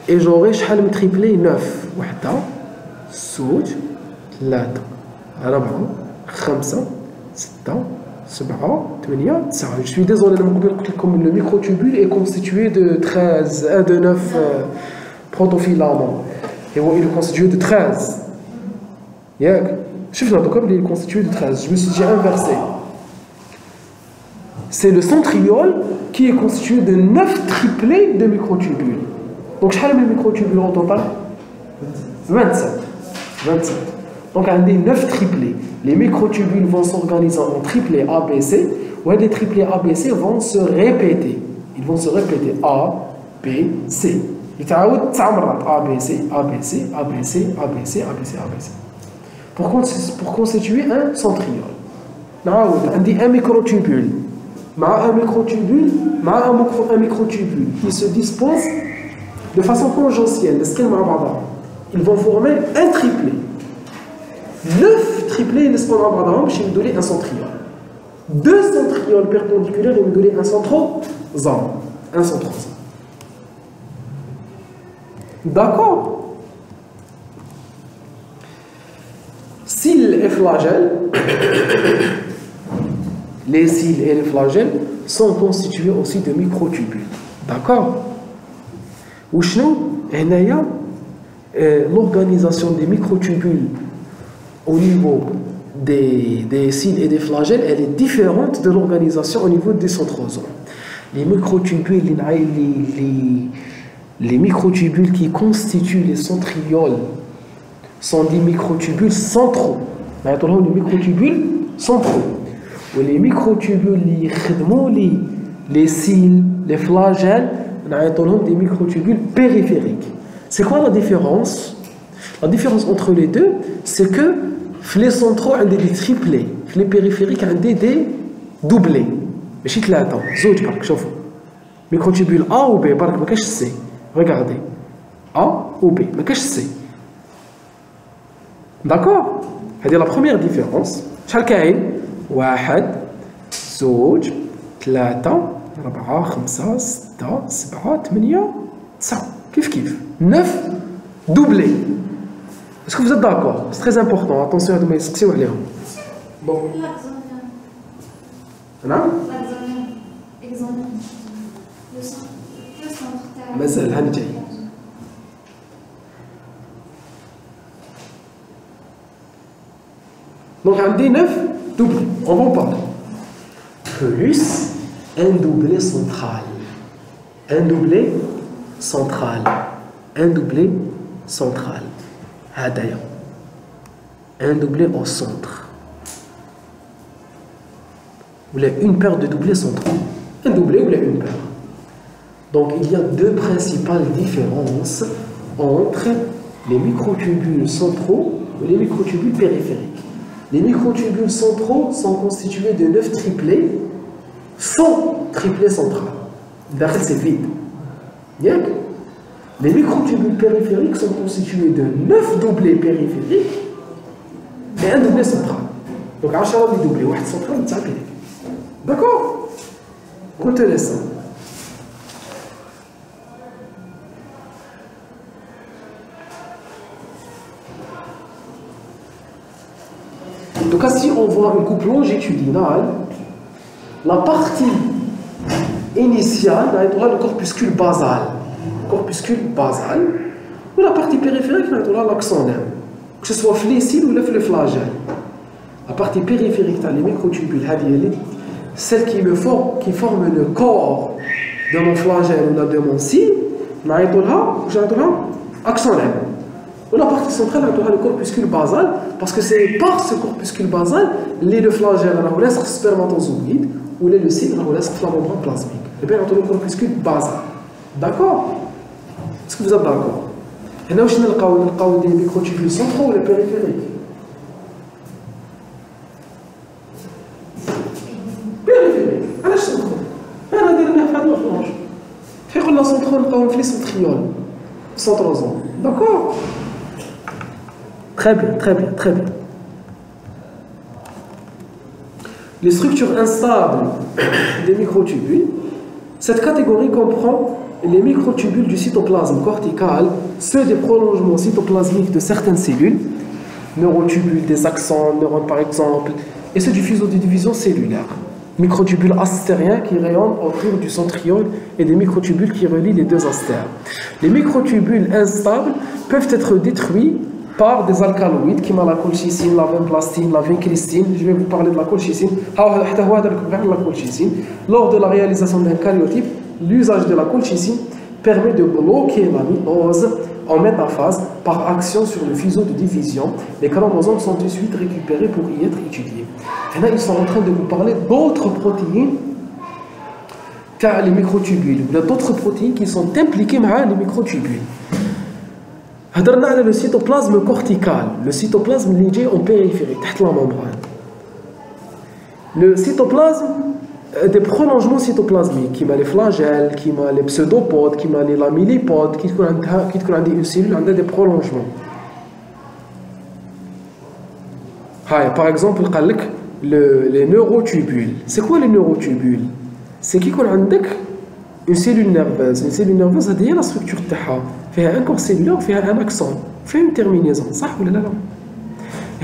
Et j'aurai شحال من triplé 9 وحده زوج ثلاثه 4 5 6 7 8 9. Je suis désolé لما قلت لكم le microtubule est constitué de 13 de 9 protofilaments. Et il est constitué de 13. ياك شفنا دوكا بلي est constitué de 13. Je me suis dit inversé. C'est le centriole qui est constitué de 9 triplés de microtubules. Donc شحال من microtubules au total 27. Donc on a 9 triplés. Les microtubules vont s'organiser en triplés ABC. Ouais, les triplés ABC vont se répéter. Ils vont se répéter A, B, C. يتعاود 9 مرات ABC, ABC, ABC, ABC, ABC, ABC. Pour constituer un centriole. نعاود عندي un microtubule. مع un microtubule, un microtubule qui se dispose de façon tangentielle. Ils vont former un triplé. 9 triplés ils vont donner un centriole. 2 centrioles perpendiculaires ils vont donner un centrosome. D'accord. S'il est flagelle, les cils et les flagelles sont constitués aussi de microtubules. D'accord? Ou l'organisation des microtubules au niveau des cils et des flagelles, elle est différente de l'organisation au niveau des centrosomes. Les microtubules, les microtubules qui constituent les centrioles sont des microtubules centraux. Les microtubules centraux. Et les microtubules les cils, les flagelles, des microtubules périphériques. C'est quoi la différence? La différence entre les deux, c'est que les centraux ont des triplés, les périphériques ont des doublés. ماشي ثلاثة زوج برك شوفوا microtubule A ou B برك ما كاش C. Regardez A ou B ما كاش C. D'accord? هذه la première différence. شحال كاين؟ 1 زوج 3 4 5 6 7 8 9 كيف 9 doublés. Est-ce que vous êtes d'accord? C'est très important. Attention à mes sections. Bon. Non? مثل هنجي. Donc on dit 9 doublés. On va en parler. Plus un doublé central. Un doublé central. Un doublé central. D'ailleurs, un doublé au centre. Ou une paire de doublés centraux. Un doublé ou une paire. Donc il y a deux principales différences entre les microtubules centraux et les microtubules périphériques. Les microtubules centraux sont constitués de 9 triplés sans triplet central. Derrière c'est vide. Bien. Les microtubules périphériques sont constitués de 9 doublés périphériques et un doublé central. Donc, 10 doublés, un central, un central. D'accord? Retenez ça. Donc, si on voit une coupe longitudinale, la partie initiale est le corpuscule basal. Corpuscule basal, ou la partie périphérique, on a l'axonème, que ce soit les cils ou les flagelles. La partie périphérique, les microtubules, celle qui forme le corps de mon flagelle ou de mon cil, on a axonème. Ou la partie centrale, on a le corpuscule basal, parce que c'est par ce corpuscule basal, le flagelle, on a spermatozoïde, ou le cil, on a la membrane plasmique. Et bien, on a le corpuscule basal. D'accord? Est-ce que vous êtes d'accord? Et nous, on a des microtubules centraux ou les périphériques? Périphériques. Alors, je sais pas. On a des franges. Fait qu'on a centraux, on a les centrioles. Centrosomes. D'accord? Très bien, très bien, très bien. Les structures instables des microtubules, cette catégorie comprend les microtubules du cytoplasme cortical, ceux des prolongements cytoplasmiques de certaines cellules, neurotubules des axones, neurones par exemple, et ceux du fuseau de division cellulaire. Microtubules astériens qui rayonnent autour du centriole et des microtubules qui relient les deux astères. Les microtubules instables peuvent être détruits par des alcaloïdes qui sont la colchicine, la vinplastine, la vinclystine. Je vais vous parler de la colchicine. Lors de la réalisation d'un karyotype, l'usage de la colchicine permet de bloquer la mitose en métaphase par action sur le fuseau de division. Les chromosomes sont ensuite récupérés pour y être étudiés. Et là, ils sont en train de vous parler d'autres protéines car les microtubules. Il y a d'autres protéines qui sont impliquées dans les microtubules. On a le cytoplasme cortical, le cytoplasme lié en périphérie, derrière la membrane. Le cytoplasme des prolongements cytoplasmiques, qui ont les flagelles, qui ont les pseudopodes, qui ont les lamillipodes, qui ont une cellule, ont des prolongements. Par exemple, les neurotubules. C'est quoi les neurotubules? C'est qui ont une cellule nerveuse. Une cellule nerveuse, c'est la structure de il y a un corps cellulaire, il y a un axone, il y a une terminaison. Ça ou là?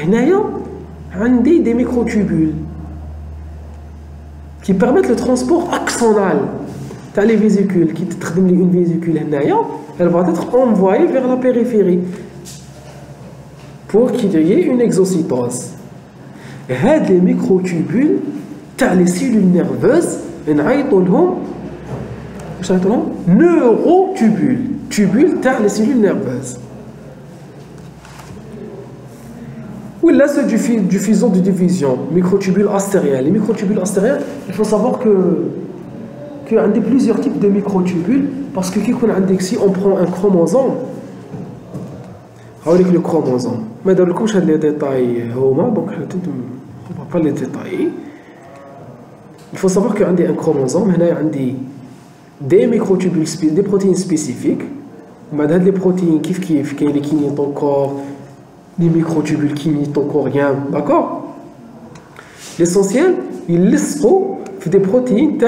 Il y a des microtubules. qui permettent le transport axonal. T'as les vésicules qui te donnent une vésicule, elle va être envoyée vers la périphérie pour qu'il y ait une exocytose. Et les microtubules, t'as les cellules nerveuses, neurotubules. Tubules, t'as les cellules nerveuses. Oui, là c'est du fuseau de division, microtubules astériens. Les microtubules astériens, il faut savoir qu'il y a plusieurs types de microtubules, parce que si on prend un chromosome, avec le chromosome, mais dans le coup, les détails, donc on ne va pas les détailler. Il faut savoir qu'il y a un chromosome, il y a des microtubules, des protéines spécifiques. Les protéines qui sont les kinétochores, les microtubules kinétochoriens, d'accord? L'essentiel, ils laissent des protéines,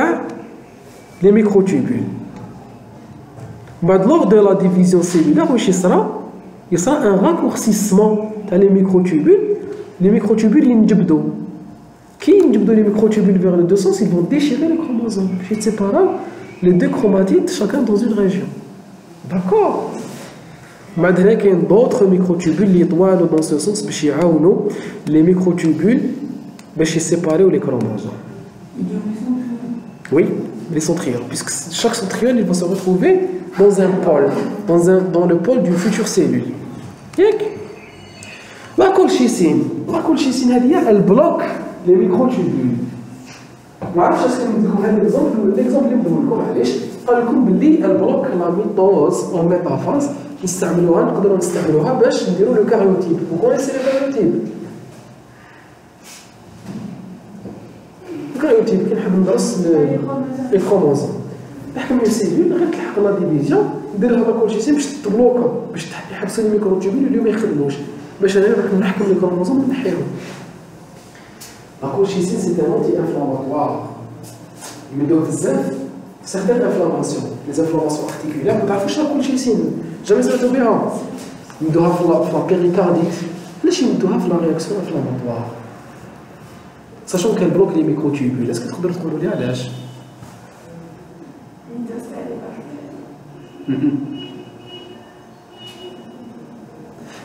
les microtubules. Lors de la division cellulaire, il y a un raccourcissement des microtubules. Les microtubules, ils n'jibdou. Qui n'jibdou les microtubules vers les deux sens, ils vont déchirer les chromosomes. Puis séparer les deux chromatides, chacun dans une région. D'accord? Maintenant, il y a d'autres microtubules qui sont dans ce sens pour les microtubules pour séparer les chromosomes. Oui, les centrioles, puisque chaque centriole il va se retrouver dans un pôle, dans le pôle d'une future cellule. La colchicine, elle bloque les microtubules. معرفش اسكو نديكم هذا ليكزومبل اللي نقول لكم علاش قال لكم باللي البلوك لا ميتوز او ميتافاز نقدروا نستعملوها باش نديروا لو كاريوتيب. Vous connaissez le كاريوتيب؟ الكاريوتيب كي نحب ندرس لي كروموزوم نحكم لي سيلول غير تلحق لا ديفيزيون ندير لها لا كولشيسين باش تبلوكا باش يحبسوا لي ميكروتوبول اللي ما يخدموش باش انا نحكم لي كروموزوم ونحيهم. La colchicine, c'est un anti-inflammatoire. Il me donne certaines inflammations. Les inflammations articulaires, vous ne savez pas la colchicine. Jamais ça va bien. Il me donne la péricardite. Il me donne la réaction inflammatoire. Sachant qu'elle bloque les microtubules. Est-ce que tu peux le dire à l'âge?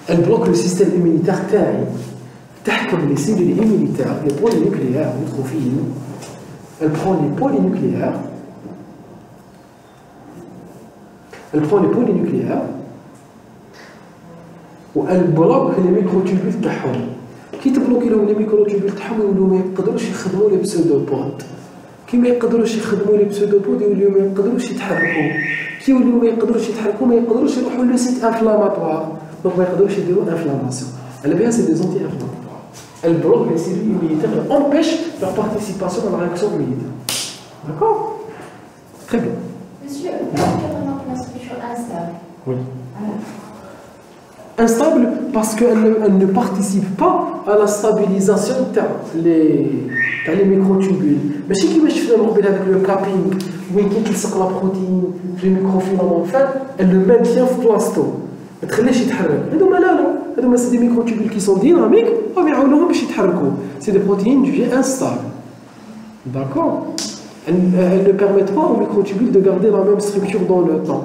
Elle bloque le système immunitaire taille. تحكم les cellules immunitaires, les polynucléaires, neutrophils. Elle prend les polynucléaires. Ou elle bloque les microtubules تاعهم. كي تبلوكي لهم les microtubules تاعهم يولوا ما يقدروش يخدموا لي بسودوبود. كي ما يقدروش يخدموا لي بسودوبود يولوا ما يقدروش يتحركوا. كي يولوا ما يقدروش يتحركوا ما يقدروش يروحوا لو سيت انفلاماتوار. دونك ما يقدروش يديروا انفلاماسيون. على بالها سي دي زونتي انفلاماتوار. Elle bloque les cellules immunitaires et empêche leur participation dans la réaction immunitaire. D'accord? Très bien. Monsieur, comment la structure instable? Oui. Instable parce qu'elle ne participe pas à la stabilisation des microtubules. Mais si tu veux avec le capping, oui, qui sort la protéine, les microfilaments, elle le maintient flasto. ما تخليش يتحرك. هذوما لا c'est des microtubules qui sont dynamiques ويعاونوهم باش يتحركوا. C'est des protéines jugées instables. D'accord? Elles ne permettent pas aux microtubules de garder la même structure dans le temps.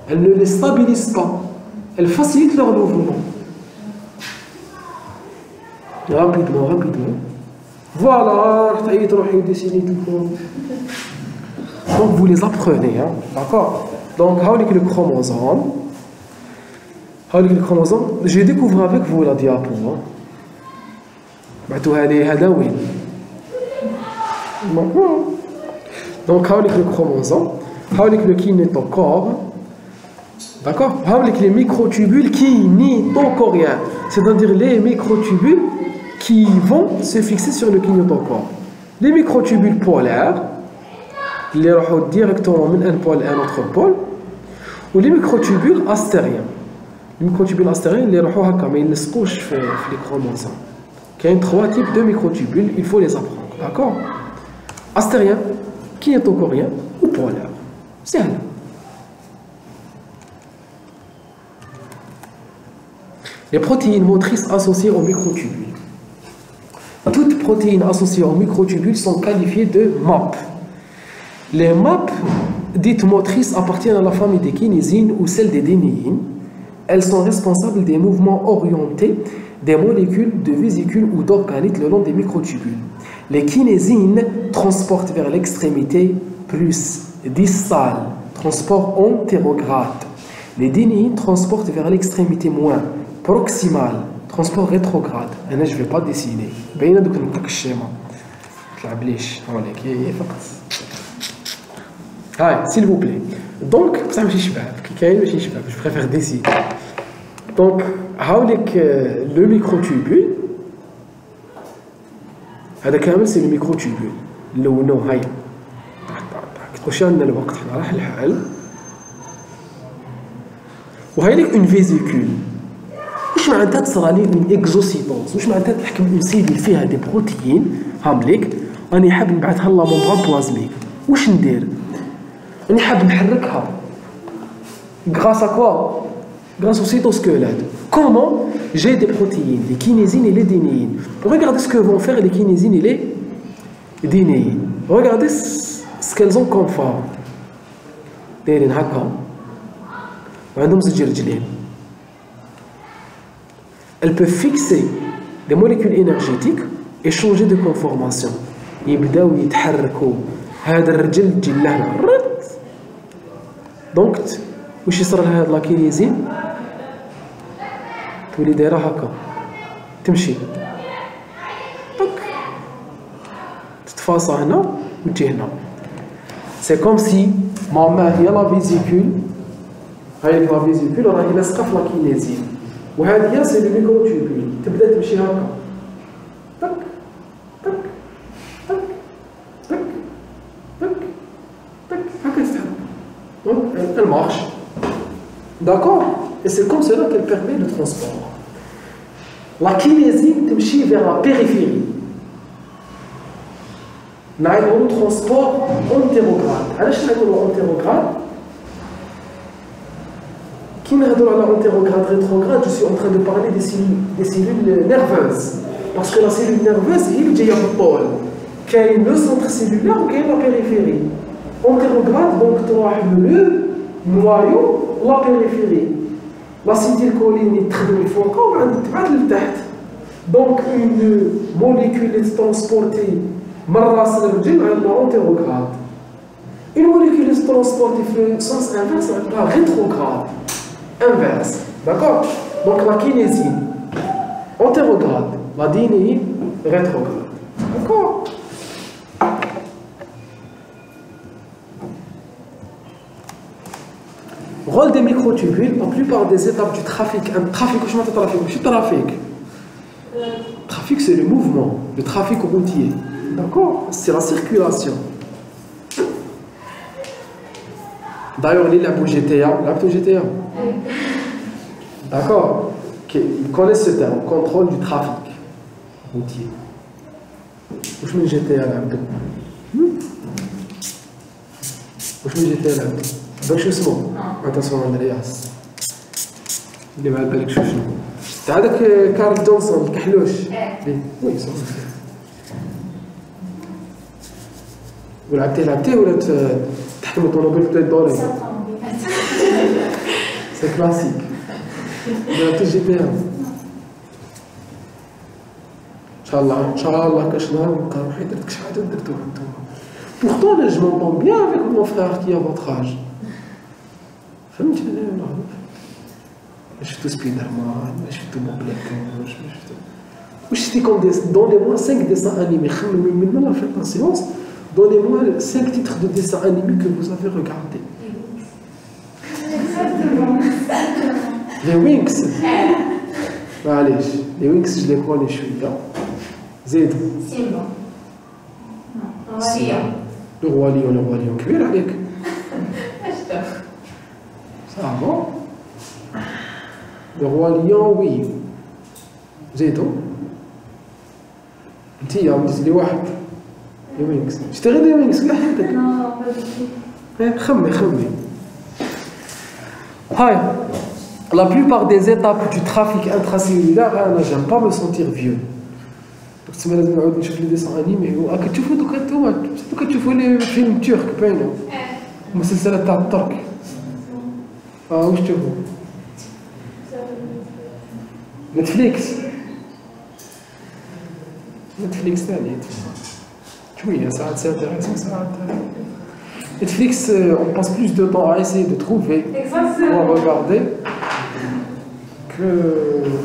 Elles ne les stabilisent pas. Elles facilitent leur mouvement. Rapidement. Voilà, donc vous les apprenez, hein? D'accord? Donc, le chromosome. Je vais découvrir avec vous la diapo. Donc, le chromosome, le kinétochore, d'accord? Les microtubules kinétochoriens, c'est-à-dire les microtubules qui vont se fixer sur le kinétochore. Les microtubules polaires, les vont directement d'un pôle à un autre pôle, ou les microtubules astériens. Les microtubules astériens, les vont ils ne se couchent sur les chromosomes. Il y a 3 types de microtubules, il faut les apprendre, d'accord? Astérien, kinétochorien ou polaire. C'est là. Les protéines motrices associées aux microtubules. Toute protéines associées aux microtubules sont qualifiées de MAP. Les MAP, dites motrices, appartiennent à la famille des kinésines ou celle des dénéines. Elles sont responsables des mouvements orientés des molécules de vésicules ou d'organites le long des microtubules. Les kinésines transportent vers l'extrémité plus distale, transport antérograde. Les dénéines transportent vers l'extrémité moins proximale, transport rétrograde. Et là, je ne vais pas dessiner. باينه دوك نعطيك الشيما. ما تلعبليش هاوليك هي فقط. هاي s'il vous plaît. Donc بصح ماشي شباب، كي كاين ماشي شباب، je préfère dessiner. Donc هاوليك le microtubule. هذا كامل سي الميكروتوبول. لونو هاي. واش عندنا الوقت حنا راح الحل. وهاي لك اون فيزيكول. واش معناتها تصرى لي اون اكزوسيتونس؟ واش معناتها تحكم اون سيلول فيها دي بروتيين هامليك راني حاب نبعثها لا ممبران بلازميك. واش ندير؟ راني حاب نحركها غراس ا كوا؟ غراس او سيتوسكيلات. Comment j'ai des protéines, les kinésines et les dénéines. Regardez ce que vont faire les kinésines et les dénéines. Regardez ce qu'elles ont comme forme. دايرين هكا وعندهم زوج رجلين. Elles peuvent fixer des molécules énergétiques et changer de conformation. يبداو يتحركوا. هذا الرجل تجي لهنا. دونك واش يصرى لهاد لا كينيزين؟ تولي دايره هكا تمشي تتفاصى هنا وتجي هنا. سي كوم سي ماما هي لا فيزيكول. هاي لا فيزيكول راهي لاصقه في لا كينيزين وهذه سي لو ميكروتوبول. تبدا تمشي هكا تك تك تك تك تك تك هكا تتحرك. دونك elle marche. D'accord? Et c'est comme cela qu'elle permet le transport. La kinésine تمشي vers la périphérie. نعملوا transport antérograde. علاش نعملوا antérograde؟ كي نهضروا على antérograde rétrograde, je suis en train de parler des cellules nerveuses. Parce que la cellule nerveuse هي اللي جايه بالطول. كاين le centre cellulaire وكاين la périphérie. Antérograde donc تروح le noyau la périphérie. L'acétylcholine تخدم لفوق وبعد تبعث لتحت. دونك اون موليكول ترونسبورتي من راس الرجل عندنا انتيروغراد. اون موليكول ترونسبورتي في السونس انفيرس عندنا ريتروغراد. انفيرس. داكور؟ دونك لا كينيزين انتيروغراد، لا دينيين rétrograde. داكور؟ Rôle des microtubules, la plupart des étapes du trafic. Un trafic, je m'entends trafic, je suis trafic. Trafic, c'est le mouvement, le trafic routier. D'accord? C'est la circulation. D'ailleurs, il y a le GTA. D'accord? Ils connaissent ce terme, contrôle du trafic routier. Où je mets GTA là? Où je mets GTA là? باك شو اسمه؟ اتاسون اندرياس اللي ما بالك شو شنو تاع هذاك كارل جونسون الكحلوش. وي صافي. ولعبتيه ولا تحكم الطوموبيل في الدوري؟ سي كلاسيك. لعبتي جي تي ان ان شاء الله كاش نهار نبقى روحي درت شحال درتو نتوما. Pourtant, je m'entends bien avec mon frère qui a votre âge. فهمتني انا شفتو سبايدر مان شفتو موبلاك واش شفتي كوم donnez-moi 5 dessins animés خمموا من لا فيت لا سيونس. donnez-moi 5 titres de dessins animés que vous avez regardés. Les Winx. معليش les Winx je les connais شويه. زيد سيمبا. Le roi lion كبير عليك. Ça va? Le roi lion, oui. زيدو. انتي عم تزلي واحد. لي وينكس. شتي غير لي وينكس كاع حياتك. خمي. Hi. La plupart des étapes du trafic intracellulaire, j'aime pas me sentir vieux. تسمى لازم نعاود نشوف لي ديسون انيمي كتشوفوا دوكا تشوفوا لي فيلم ترك باينه مسلسلات تاع الترك واش تشوفوا نتفليكس ثاني شويه ساعات سي انتريسون ساعات Netflix, on passe plus de temps à essayer de trouver ou à regarder que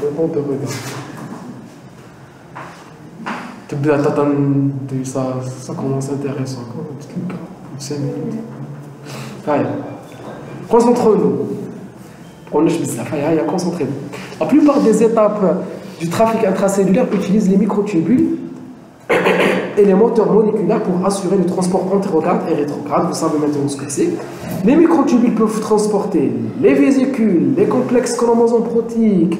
le temps de regarder. Ça commence intéressant. 5 minutes. Allez, concentrons-nous. Concentrez-vous. La plupart des étapes du trafic intracellulaire utilisent les microtubules et les moteurs moléculaires pour assurer le transport antérétrograde et rétrograde. Vous savez maintenant ce que c'est. Les microtubules peuvent transporter les vésicules, les complexes chromosomes protéiques,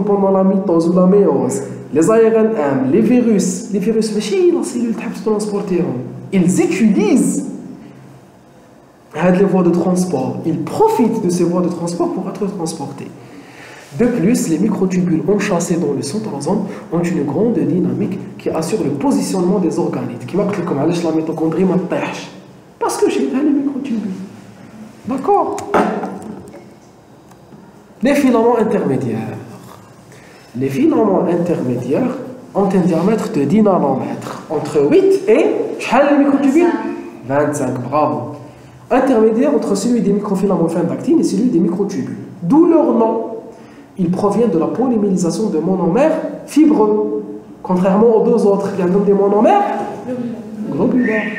pendant la mitose ou la méiose, les ARNM, les virus, ماشي la cellule تحب transporteront. Ils utilisent les voies de transport. Ils profitent de ces voies de transport pour être transportés. De plus, les microtubules enchâssés dans le cytosome ont une grande dynamique qui assure le positionnement des organites. Qui marque comme la mitochondrie ma tâche. Parce que j'ai les microtubules. D'accord? Les filaments intermédiaires. Les filaments intermédiaires ont un diamètre de 10 nanomètres. Entre 8 et... les microtubules 25, bravo. Intermédiaire entre celui des microfilaments fin d'actine et celui des microtubules. D'où leur nom. Ils proviennent de la polymérisation de monomères fibreux, contrairement aux deux autres qui ont des monomères globulaires.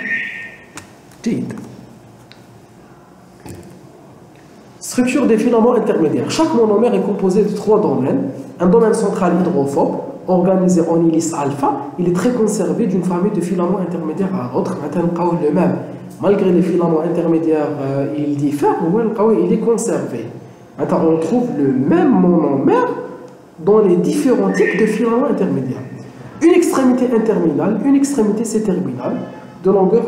Structure des filaments intermédiaires. Chaque monomère est composé de 3 domaines. Un domaine central hydrophobe, organisé en hélice alpha. Il est très conservé d'une famille de filaments intermédiaires à l'autre. Le même. Malgré les filaments intermédiaires, ils diffèrent, il est conservé. Attends, on trouve le même monomère dans les différents types de filaments intermédiaires. Une extrémité interminale, une extrémité C-terminale, de longueur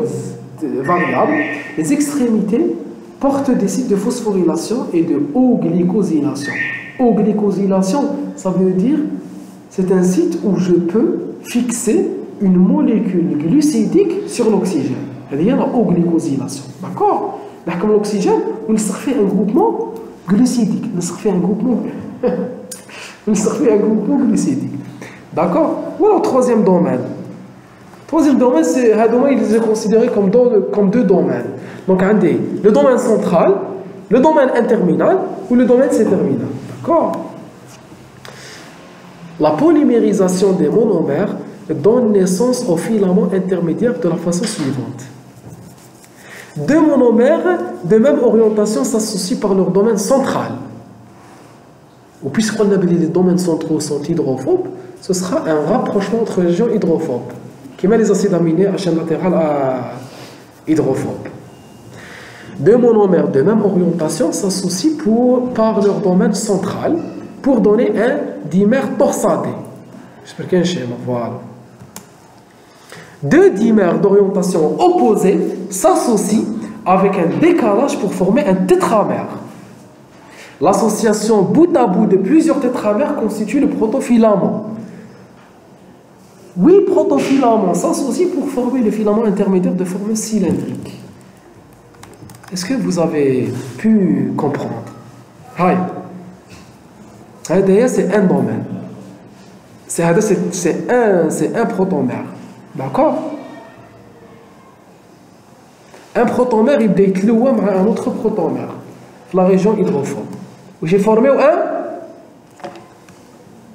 variable. Les extrémités portent des sites de phosphorylation et de euglycosylation. Euglycosylation, ça veut dire c'est un site où je peux fixer une molécule glucidique sur l'oxygène. Il y a la euglycosylation. D'accord? Comme l'oxygène, on se fait un groupement glucidique. On se fait un groupement glucidique. D'accord? Voilà le troisième domaine. Troisième domaine, c'est il est considéré comme 2 domaines. Donc, le domaine central, le domaine interminal ou le domaine C-terminal. D'accord? La polymérisation des monomères donne naissance aux filaments intermédiaires de la façon suivante. 2 monomères de même orientation s'associent par leur domaine central. Ou puisqu'on a les domaines centraux sont hydrophobes, ce sera un rapprochement entre régions hydrophobes, qui met les acides aminés à chaîne latérale à hydrophobes. 2 monomères de même orientation s'associent par leur domaine central pour donner un dimère torsadé. J'espère qu'il y a un schéma, voilà. 2 dimères d'orientation opposée s'associent avec un décalage pour former un tétramère. L'association bout à bout de plusieurs tétramères constitue le protofilament. 8 protofilaments s'associent pour former le filament intermédiaire de forme cylindrique. Est-ce que vous avez pu comprendre? D'ailleurs, c'est un domaine. C'est un protomère. D'accord? Un protomère, il décloue un autre protomère. La région hydrophobe. J'ai formé un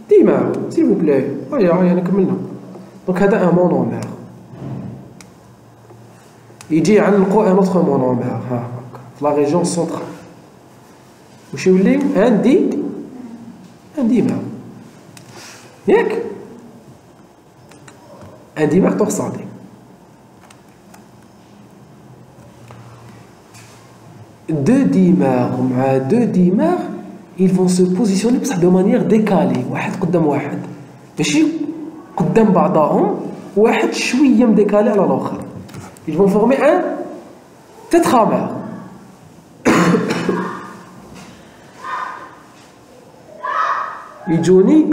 dimère, s'il vous plaît. Donc, c'est un monomère. Il dit un autre monomère. La région centrale. J'ai un dimère. Un dimère torsadé. Deux dimères, ils vont se positionner de manière décalée. واحد قدام واحد. ماشي قدام بعضهم، واحد شوية مديكالي على الآخر. Ils vont former un tétramère. يجوني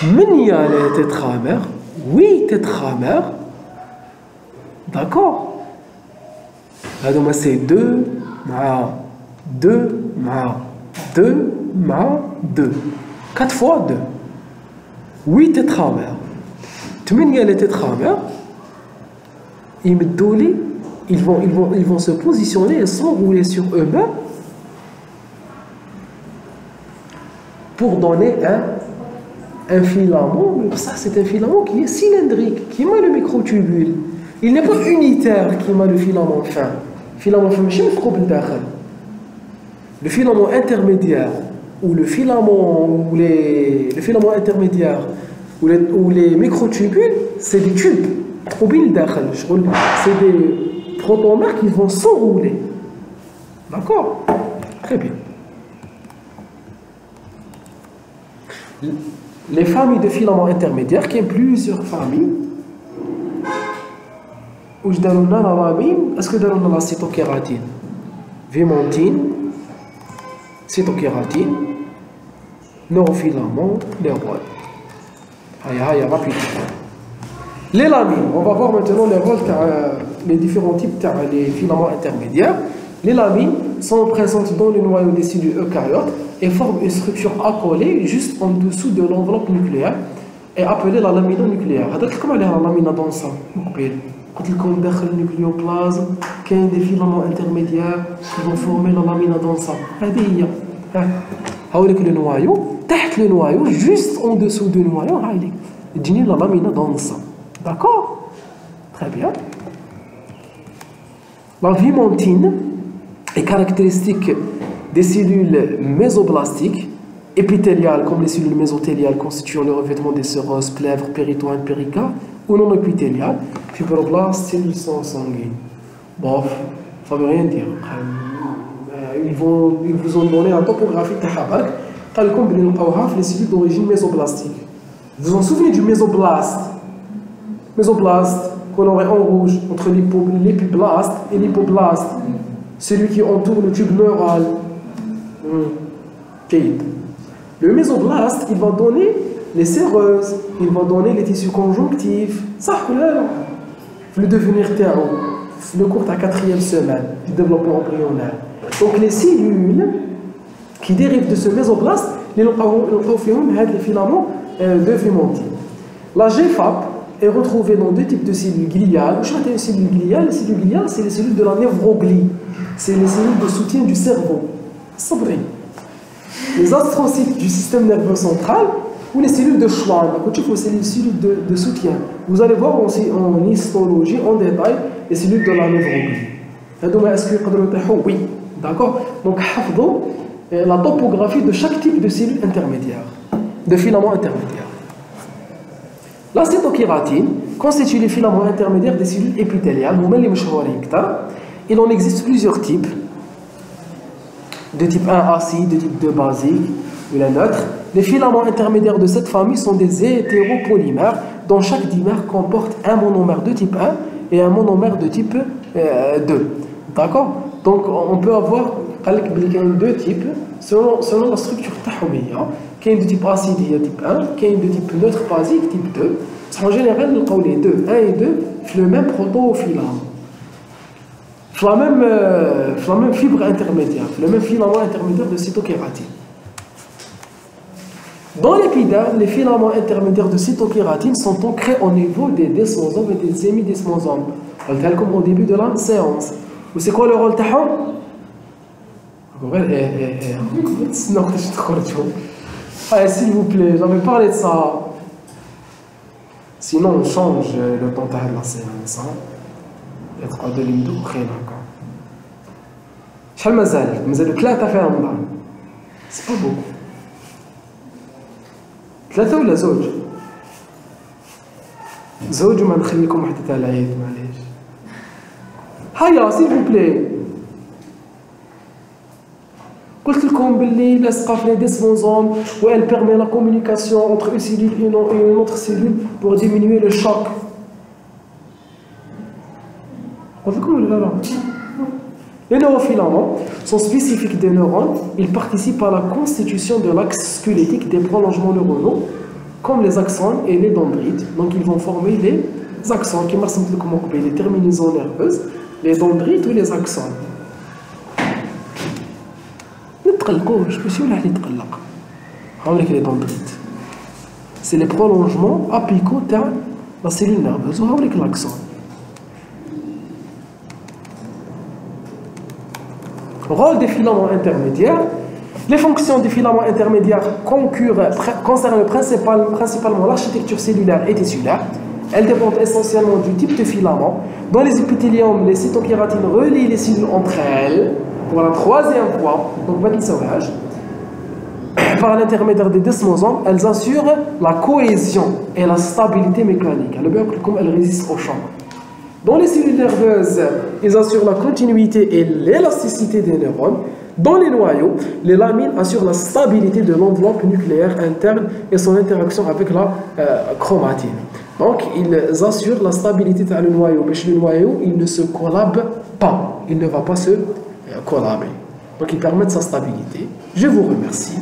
8 les tétramères 8 tétramères d'accord هذوما سي 2 مع 2 مع 2 مع 2 4 fois 2 8 tétramères 8 les tétramères يمدولي ils vont se positionner et s'enrouler sur eux-mêmes pour donner un filament. Ça, c'est un filament qui est cylindrique, qui a le microtubule. Il n'est pas unitaire qui a le filament fin. Filament fin, le filament intermédiaire ou le filament intermédiaire ou les microtubules, c'est des tubes. C'est des protomères qui vont s'enrouler. D'accord? Très bien. Les familles de filaments intermédiaires, qui ont plusieurs familles, où je donne la lamine, est-ce que je donne la cytokératine? Vimentine, cytokératine, neurofilament, les rôles. Aïe, rapidement. Les lamines, on va voir maintenant les rôles, les différents types de filaments intermédiaires. Les lamines sont présentes dans le noyau des cellules eucaryotes et forment une structure accolée juste en dessous de l'enveloppe nucléaire et appelée la lamina nucléaire. Comment elle est la lamina dans ça? Quand ils sont dans le nucléoplasme, il y a des filaments intermédiaires qui vont former la lamina dans ça. Avec le noyau, تحت le noyau, juste en dessous du noyau, il y a la lamina dans ça. D'accord? Très bien. La vimentine est caractéristique des cellules mésoblastiques, épithéliales comme les cellules mésothéliales constituant le revêtement des séroses, plèvres, péritoine, péricarde, ou non épithéliales, fibroblastes, cellules sanguines. Bon, ça ne veut rien dire. Ils vous ont donné la topographie de Habak, comme les cellules d'origine mésoblastique. Vous vous en souvenez du mésoblaste? Mésoblaste, coloré en rouge, entre l'épiblaste et l'hypoblaste. Celui qui entoure le tube neural. Le mésoblaste, il va donner les séreuses, il va donner les tissus conjonctifs. Ça, le devenir théo, le cours à 4e semaine du développement embryonnaire. Donc les cellules qui dérivent de ce mésoblaste, les filaments de vimentine. La GFAP est retrouvée dans deux types de cellules gliales. Vous savez, les cellules gliales, c'est les cellules de la névroglie. C'est les cellules de soutien du cerveau. Les astrocytes du système nerveux central ou les cellules de Schwann. C'est les cellules de soutien. Vous allez voir aussi en histologie, en détail, les cellules de la névroglie. Est-ce que oui, d'accord? Donc, la topographie de chaque type de cellule intermédiaire, de filament intermédiaire. La cytokératine constitue les filaments intermédiaires des cellules épithéliales. Il en existe plusieurs types. De type 1 acide, de type 2 basique, ou la neutre. Les filaments intermédiaires de cette famille sont des hétéropolymères dont chaque dimère comporte un monomère de type 1 et un monomère de type 2. D'accord? Donc on peut avoir deux types selon la structure tahomiya. Qui est de type acide, type 1, qui est de type neutre basique, type 2. En général, les deux, 1 et 2, le même protofilament. La même fibre intermédiaire, le même filament intermédiaire de cytokératine. Dans l'épiderme, les filaments intermédiaires de cytokératine sont ancrés au niveau des desmosomes et des hémidesmosomes. Comme au début de la séance. Ou c'est quoi le rôle tahom? Allez, s'il vous plaît, j'avais parlé de ça. Sinon, on change le temps de la séance. يتقعد اللي يمدو خير هكا شحال مازال 3 فيهم بعض سي با بوكو 3 ولا زوج وما نخليكم وحده تاع العيد معليش هيا سيل فو بلي قلت لكم باللي لاصقه في لي ديسموزوم و elle permet la communication entre une cellule et une autre cellule pour diminuer le choc. Les neurofilaments sont spécifiques des neurones. Ils participent à la constitution de l'axe squelettique des prolongements neuronaux, comme les axones et les dendrites. Donc ils vont former les axones, qui marquent les terminaisons nerveuses, les dendrites ou les axones. Les dendrites. C'est les prolongements apicaux de la cellule nerveuse. Ou l'axone. Rôle des filaments intermédiaires. Les fonctions des filaments intermédiaires concernent principalement l'architecture cellulaire et tissulaire. Elles dépendent essentiellement du type de filament. Dans les épithéliums, les cytokératines relient les cellules entre elles pour la troisième fois, donc sauvage. Par l'intermédiaire des desmosomes, elles assurent la cohésion et la stabilité mécanique. Comme elles résistent au champ. Dans les cellules nerveuses, ils assurent la continuité et l'élasticité des neurones. Dans les noyaux, les lamines assurent la stabilité de l'enveloppe nucléaire interne et son interaction avec la chromatine. Donc, ils assurent la stabilité de le noyau. Mais le noyau, il ne se collabe pas. Il ne va pas se collaber. Donc, ils permettent sa stabilité. Je vous remercie.